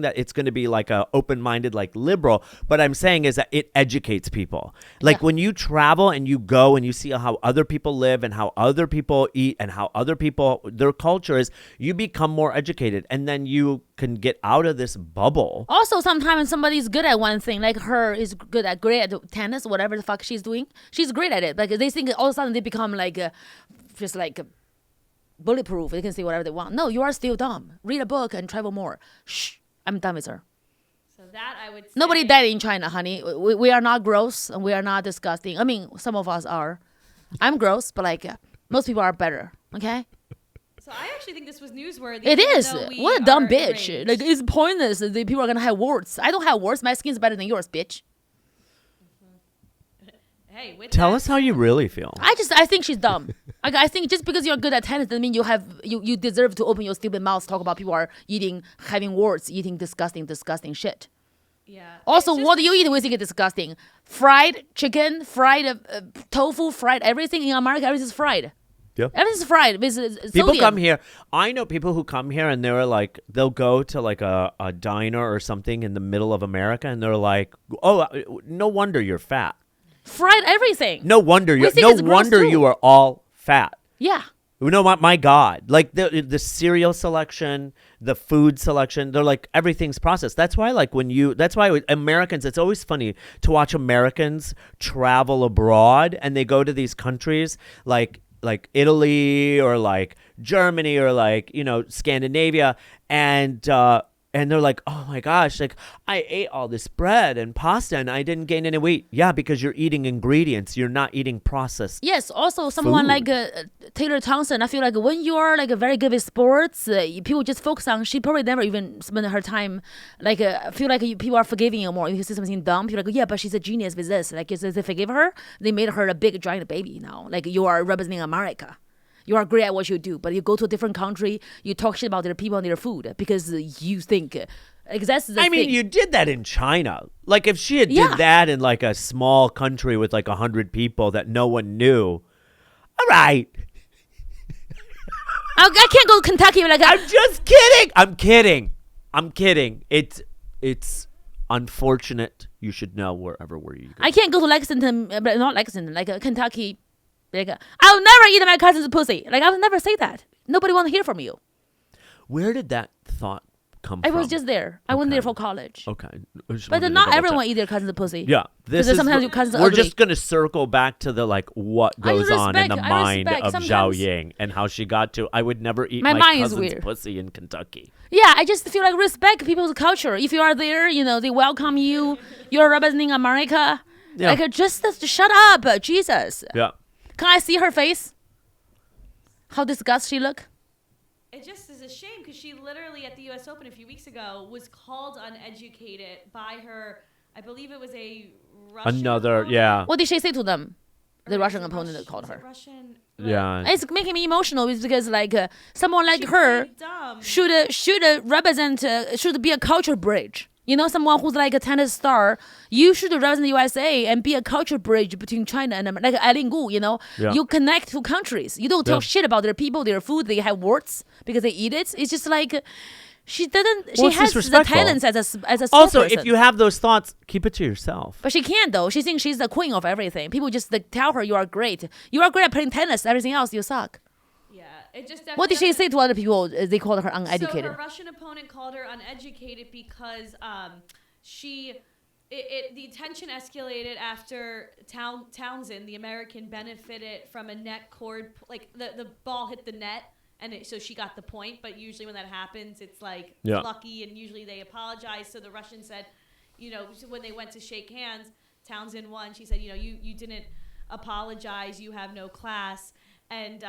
that it's going to be like a open-minded, like liberal. But I'm saying is that it educates people. Like when you travel and you go and you see how other people live and how other people eat and how other people their culture is, you become more educated, and then you can get out of this bubble. Also, sometimes somebody's good at one thing, like her is great at tennis, whatever the fuck she's doing. She's great at it. Like they think all of a sudden they become like just like bulletproof. They can say whatever they want. No, you are still dumb. Read a book and travel more. Shh, I'm done with her. So that I would say. Nobody died in China, honey. We are not gross and we are not disgusting. I mean, some of us are. I'm gross, but like most people are better. Okay. So I actually think this was newsworthy. It is. What a dumb bitch. Arranged. Like, it's pointless. The people are going to have warts. I don't have warts. My skin's better than yours, bitch. Hey, Tell us how you really feel. I think she's dumb. I think just because you're good at tennis doesn't mean you deserve to open your stupid mouth, talk about people are having warts, eating disgusting shit. Yeah. Also, what do you eat? We think it's disgusting. Fried chicken, fried tofu, fried everything. In America, everything's fried. Yeah. Everything's fried. With people come here. I know people who come here and they're like, they'll go to like a diner or something in the middle of America and they're like, oh, no wonder you're fat. Fried everything. No wonder you are all fat. Yeah. You know what? My God, like the cereal selection, the food selection, they're like everything's processed. That's why Americans, it's always funny to watch Americans travel abroad and they go to these countries like Italy or like Germany or like, Scandinavia and they're like, oh my gosh, like I ate all this bread and pasta and I didn't gain any weight. Yeah, because you're eating ingredients. You're not eating processed. Yes. Also, someone like Taylor Townsend, I feel like when you are like very good with sports, people just focus on. She probably never even spent her time. Like I feel like people are forgiving you more. If you see something dumb, you're like, yeah, but she's a genius with this. Like, they forgive her. They made her a big giant baby now. Like you are representing America. You are great at what you do, but you go to a different country, you talk shit about their people and their food because you think that's the thing. You did that in China. Like if she had did that in like a small country with like 100 people that no one knew, all right. I can't go to Kentucky like I'm just kidding. I'm kidding. It's unfortunate. You should know wherever you go. I can't go to Lexington, but not Lexington, like Kentucky. Like, I'll never eat my cousin's pussy. Like, I would never say that. Nobody want to hear from you. Where did that thought come from? I was just there. I went there for college. Okay. But not everyone eat their cousin's pussy. Yeah. Sometimes your cousins are we're ugly. just going to circle back to the, like, what goes on in the mind of Jiaoying and how she got to, I would never eat my cousin's pussy in Kentucky. Yeah, I just feel like respect people's culture. If you are there, they welcome you. You're representing America. Yeah. Like, just shut up, Jesus. Yeah. Can I see her face? How disgusted she look? It just is a shame because she literally at the U.S. Open a few weeks ago was called uneducated by her, I believe it was a Russian opponent. Yeah. What did she say to them? The Russian opponent that called her. Russian. Yeah. It's making me emotional because like someone like her should represent, should be a culture bridge. Someone who's like a tennis star, you should represent the USA and be a culture bridge between China and like Eileen Gu, You connect to countries. You don't talk shit about their people, their food, they have warts because they eat it. It's just like she has the talents as a spokesperson. Also, if you have those thoughts, keep it to yourself. But she can't though. She thinks she's the queen of everything. People just tell her you are great. You are great at playing tennis. Everything else you suck. What did she say to other people? They called her uneducated. So her Russian opponent called her uneducated because the tension escalated after Townsend, the American, benefited from a net cord. Like the ball hit the net so she got the point. But usually when that happens, it's like Yeah. lucky, and usually they apologize. So the Russian said, when they went to shake hands, Townsend won. She said, you didn't apologize. You have no class. And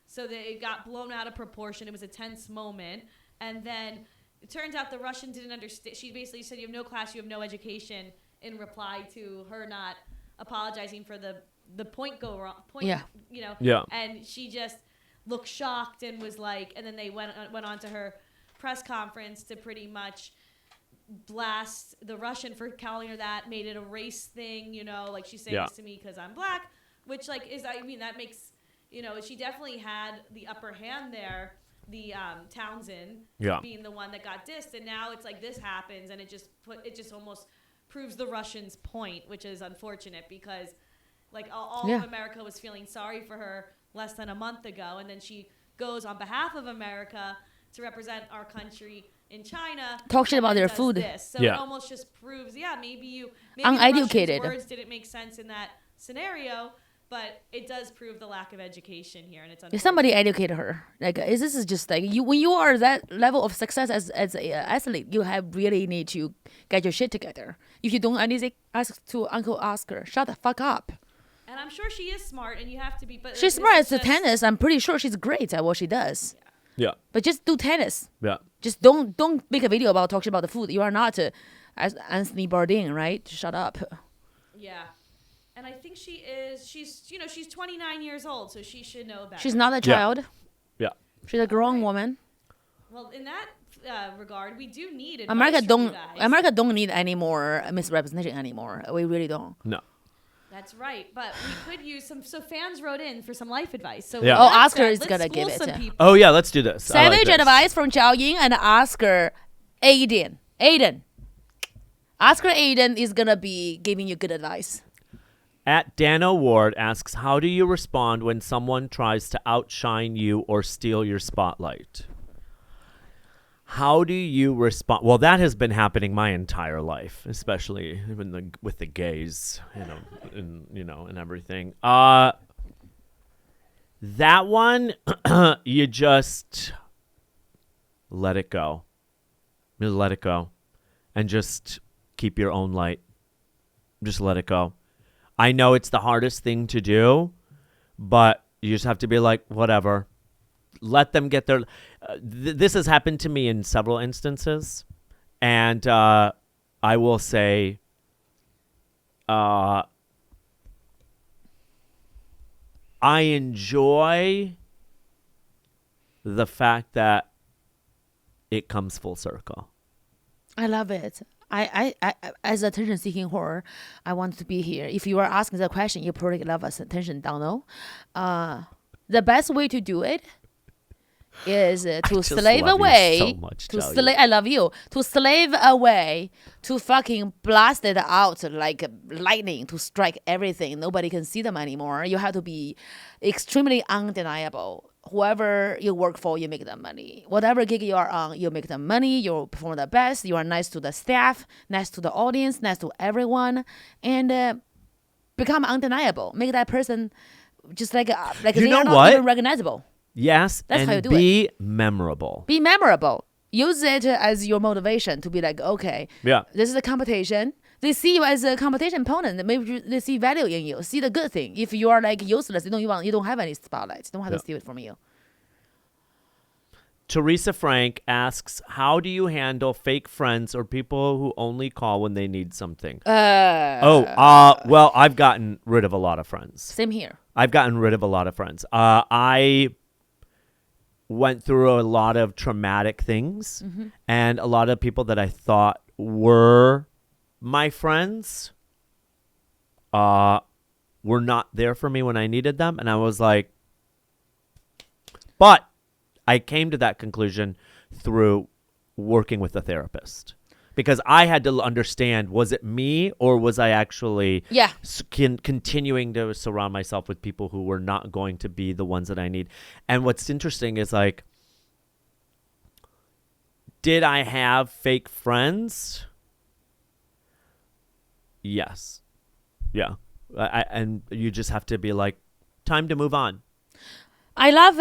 so it got blown out of proportion. It was a tense moment. And then it turns out the Russian didn't understand. She basically said, you have no class, you have no education, in reply to her not apologizing for the point go wrong. Yeah. And she just looked shocked and was like, and then they went on to her press conference to pretty much blast the Russian for calling her that, made it a race thing, like she's saying this to me because I'm black, which that makes, she definitely had the upper hand there, the Townsend being the one that got dissed, and now it's like this happens, and it just almost proves the Russians' point, which is unfortunate because like all of America was feeling sorry for her less than a month ago, and then she goes on behalf of America to represent our country in China. Talk shit about their food. So it almost just proves, maybe uneducated. The Russians' words didn't make sense in that scenario, but it does prove the lack of education here, and it's unfortunate. If somebody educate her, like this is just like when you are that level of success as an athlete, you have really need to get your shit together. If you don't anything, ask to Uncle Oscar, shut the fuck up. And I'm sure she is smart, and you have to be. But she's smart at tennis. I'm pretty sure she's great at what she does. Yeah. But just do tennis. Yeah. Just don't make a video about talking about the food. You are not as Anthony Bourdain, right? Shut up. Yeah. And I think she's 29 years old, so she should know better. She's not a child. Yeah. She's a grown woman. Well, in that regard, we do need advice America from don't you guys. America don't need any more misrepresentation anymore. We really don't. No. That's right, but we could use some. So fans wrote in for some life advice. So Oscar is gonna give it. Oh yeah, let's do this. Savage advice from Jiaoying and Oscar Aydin. Oscar Aydin is gonna be giving you good advice. At Dano Ward asks, how do you respond when someone tries to outshine you or steal your spotlight? How do you respond? Well, that has been happening my entire life, especially with the gays, and everything. That one, you just let it go. You let it go, and just keep your own light. Just let it go. I know it's the hardest thing to do, but you just have to be like, whatever. Let them get their... this has happened to me in several instances. And I will say... I enjoy the fact that it comes full circle. I love it. I as attention-seeking whore, I want to be here. If you are asking the question, you probably love us attention, don't know. The best way to do it is to slave away. So much, I love you. To slave away, to fucking blast it out like lightning, to strike everything. Nobody can see them anymore. You have to be extremely undeniable. Whoever you work for, you make them money. Whatever gig you are on, you make them money. You perform the best. You are nice to the staff, nice to the audience, nice to everyone, and become undeniable. Make that person just like you know not what? even recognizable. Yes, that's and how you do be memorable. Be memorable. Use it as your motivation to be like, okay, this is a competition. They see you as a competition opponent. Maybe they see value in you. See the good thing. If you are like useless, you don't have any spotlights. They don't have to steal it from you. Teresa Frank asks, how do you handle fake friends or people who only call when they need something? Well, I've gotten rid of a lot of friends. Same here. I've gotten rid of a lot of friends. I went through a lot of traumatic things, and a lot of people that I thought were my friends were not there for me when I needed them. And I was like, but I came to that conclusion through working with a therapist, because I had to understand, was it me or was I actually continuing to surround myself with people who were not going to be the ones that I need. And what's interesting is, like, did I have fake friends? Yes. Yeah. And you just have to be like, time to move on. I love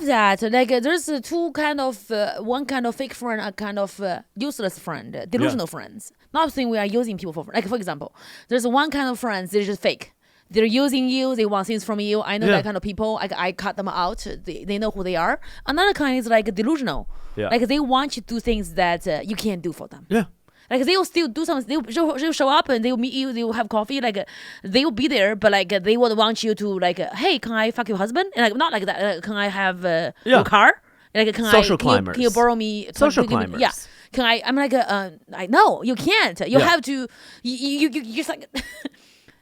that. Like there's two kind of one kind of fake friend, a kind of useless friend, delusional friends. Not saying we are using people for like for example, there's one kind of friends they're just fake. They're using you. They want things from you. I know that kind of people. I cut them out. They know who they are. Another kind is like delusional. Yeah. Like they want you to do things that you can't do for them. Yeah. Like they will still do something. They'll show up and they will meet you. They will have coffee. Like they will be there, but like they would want you to like, hey, can I fuck your husband? And like not like that. Can I have your car? Like can Social climbers. Can you borrow me? Social climbers. Yeah. Can I? I'm like I know you can't. You have to. You just like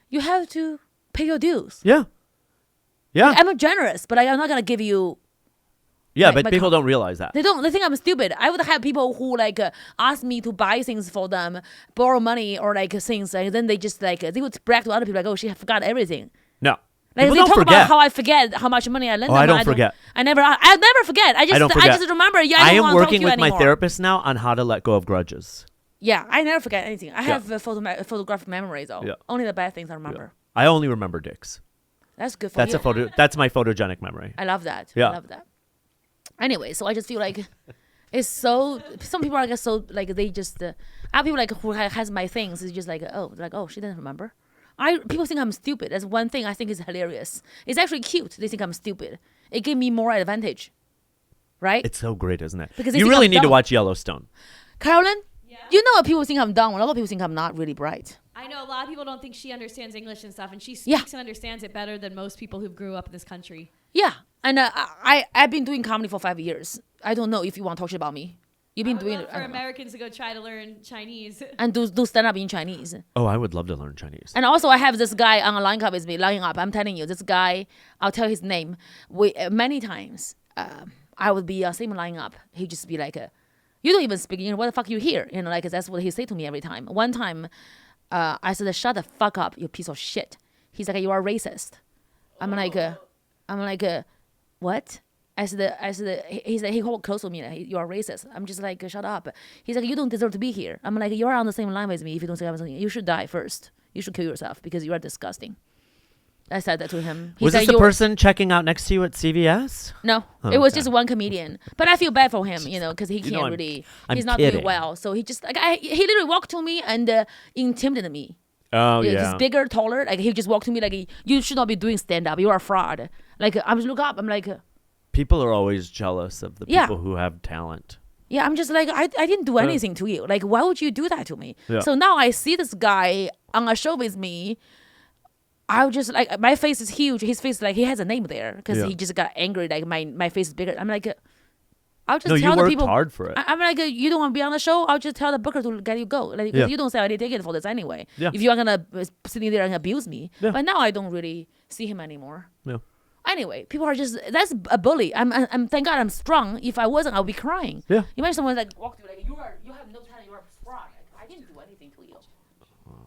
you have to pay your dues. Yeah. Yeah. Like, I'm generous, but I'm not gonna give you. Yeah, but people don't realize that. They don't. They think I'm stupid. I would have people who like ask me to buy things for them, borrow money or like things, and then they just like they would brag to other people like, "Oh, she forgot everything." No, like people they don't talk forget. about how I forget how much money I lend them. I don't forget. I never forget. I just remember. Yeah, I don't am wanna working talk to with my anymore. therapist now on how to let go of grudges. Yeah, I never forget anything. I have photographic memory though. Yeah. Only the bad things I remember. Yeah. I only remember dicks. That's good for you. That's my photogenic memory. I love that. Yeah. I love that. Anyway, so I just feel like it's so. Some people are like so like they just. Other people like who has my things is just like oh she doesn't remember. People think I'm stupid. That's one thing I think is hilarious. It's actually cute. They think I'm stupid. It gave me more advantage, right? It's so great, isn't it? Because you really need to watch Yellowstone. Carolyn, you know people think I'm dumb. A lot of people think I'm not really bright. I know a lot of people don't think she understands English and stuff, and she speaks and understands it better than most people who grew up in this country. Yeah, and I've been doing comedy for 5 years. I don't know if you want to talk shit about me. You've been doing it for Americans to go try to learn Chinese and do stand up in Chinese. Oh, I would love to learn Chinese. And also, I have this guy on a line up with me, lining up. I'm telling you, this guy. I'll tell his name. Many times, I would be same line up. He'd just be like, "You don't even speak. What the fuck you here?" Like that's what he say to me every time. One time, I said, "Shut the fuck up, you piece of shit." He's like, "You are racist." I'm like, what? I said, he said, he hold close to me, like, you are racist. I'm just like, shut up. He's like, you don't deserve to be here. I'm like, you're on the same line with me. If you don't say something, you should die first. You should kill yourself because you are disgusting. I said that to him. Was this the person checking out next to you at CVS? No, it was just one comedian. But I feel bad for him, because he can't really, he's not doing well. So he just, he literally walked to me and intimidated me. Oh, yeah. He's bigger, taller. Like, he just walked to me like, you should not be doing stand-up. You are a fraud. Like, I just look up. I'm like... People are always jealous of the people who have talent. Yeah, I'm just like, I didn't do anything to you. Like, why would you do that to me? Yeah. So now I see this guy on a show with me. I was just like, my face is huge. His face, like, he has a name there because he just got angry. Like, my face is bigger. I'm like... I'll just tell the people. You worked hard for it. I'm like, you don't want to be on the show? I'll just tell the booker to let you go. Like, you don't sell any ticket for this anyway. Yeah. If you are gonna sitting there and abuse me, but now I don't really see him anymore. Yeah. Anyway, people are just that's a bully. I'm thank God I'm strong. If I wasn't, I'll be crying. Yeah. Imagine someone like walk through like you have no talent. You are strong. Like, I didn't do anything to you.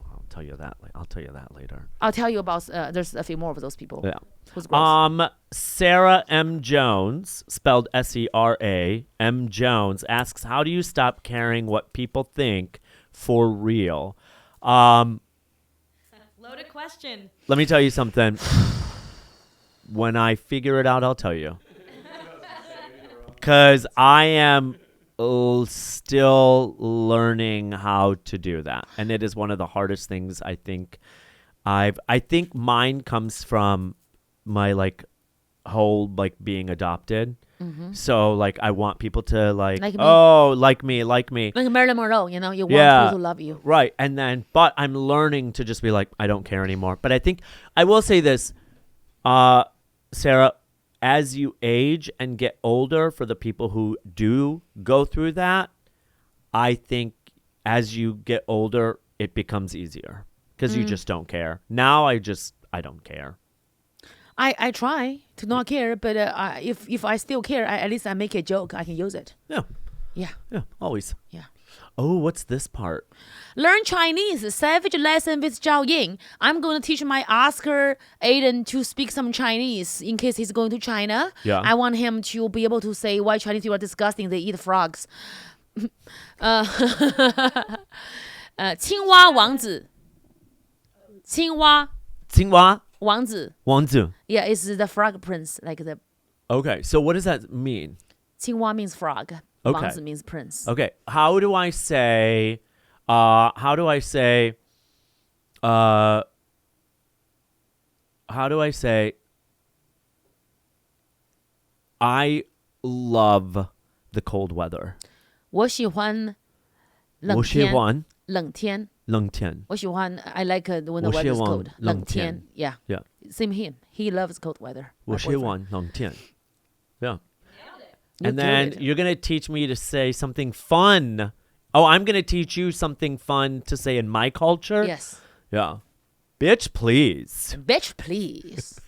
I'll tell you that. I'll tell you that later. I'll tell you about. There's a few more of those people. Yeah. Who's gross. Sarah M. Jones, spelled SERA, M. Jones, asks, how do you stop caring what people think for real? Loaded question. Let me tell you something. When I figure it out, I'll tell you. Because I am still learning how to do that. And it is one of the hardest things I think I think mine comes from my whole being adopted. Mm-hmm. So I want people to like me. Like me. Like Marilyn Monroe, you want people to love you. Right. And then, but I'm learning to just be like, I don't care anymore. But I think I will say this, Sarah, as you age and get older, for the people who do go through that, I think as you get older, it becomes easier because you just don't care. Now I don't care. I try to not care, but if I still care, at least I make a joke. I can use it. Yeah. Yeah. Yeah. Always. Yeah. Oh, what's this part? Learn Chinese. Savage lesson with Jiaoying. I'm going to teach my Oscar Aydin to speak some Chinese in case he's going to China. Yeah. I want him to be able to say why Chinese people are disgusting. They eat frogs. 青蛙王子。青蛙青蛙王子。王子. Yeah, it's the frog prince, like the Okay, so what does that mean? 青蛙 means frog. Okay. 王子 means prince. Okay, how do I say? How do I say? I love the cold weather. 我喜欢冷我喜天。欢冷天。冷天。我喜欢 I like when the 我喜 weather is 欢 cold. 冷冷天 天。 Yeah. Yeah. Same him. He loves cold weather. 我喜欢冷天. Yeah. You And then killed it. you're going to teach me to say something fun. Oh, I'm going to teach you something fun to say in my culture? Yes. Yeah. Bitch, please. Bitch, please.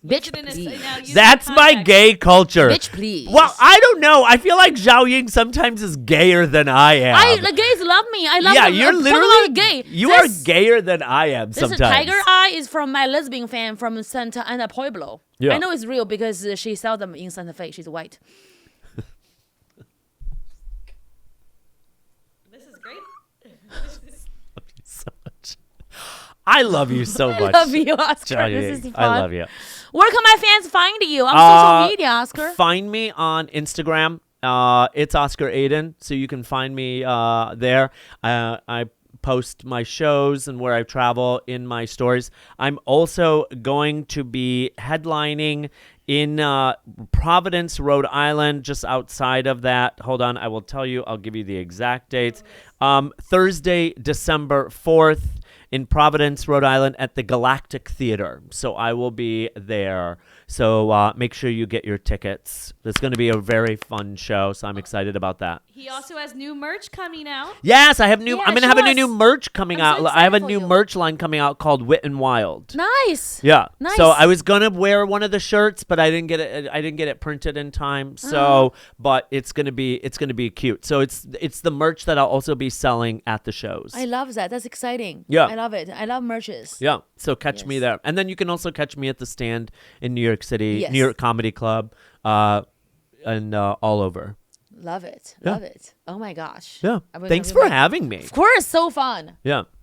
Bitch, please. That's my gay culture. Bitch, please. Well, I don't know. I feel like Jiaoying sometimes is gayer than I am. The gays love me. I love yeah, them. you're Talk literally about gay. You are gayer than I am This sometimes. tiger eye is from my lesbian fan from Santa Ana Pueblo. Yeah. I know it's real because she sells them in Santa Fe. She's white. This is great. So much. I love you so much. I love you, Oscar. Jiaoying. This is fun. I love you. Where can my fans find you on social media, Oscar? Find me on Instagram. It's Oscar Aydin, so you can find me there. I post my shows and where I travel in my stories. I'm also going to be headlining in Providence, Rhode Island, just outside of that. Hold on, I will tell you. I'll give you the exact dates. Thursday, December 4th. In Providence, Rhode Island at the Galactic Theater. So I will be there. So make sure you get your tickets. It's going to be a very fun show, so I'm excited about that. He also has new merch coming out. Yes, I have new. Yeah, I'm going to have show a new us. merch coming I'm out. so I have a excited new for you. merch line coming out called Wit and Wild. Nice. Yeah. Nice. So I was gonna wear one of the shirts, but I didn't get it. I didn't get it printed in time. So, but it's gonna be cute. So it's the merch that I'll also be selling at the shows. I love that. That's exciting. Yeah. I love it. I love merches. Yeah. So catch me Yes. there, and then you can also catch me at the Stand in New York City, Yes. New York Comedy Club, and all over. Love it. Yeah. Love it. Oh my gosh. Yeah. I will- Thanks I will for like- having me. Of course, so fun. Yeah.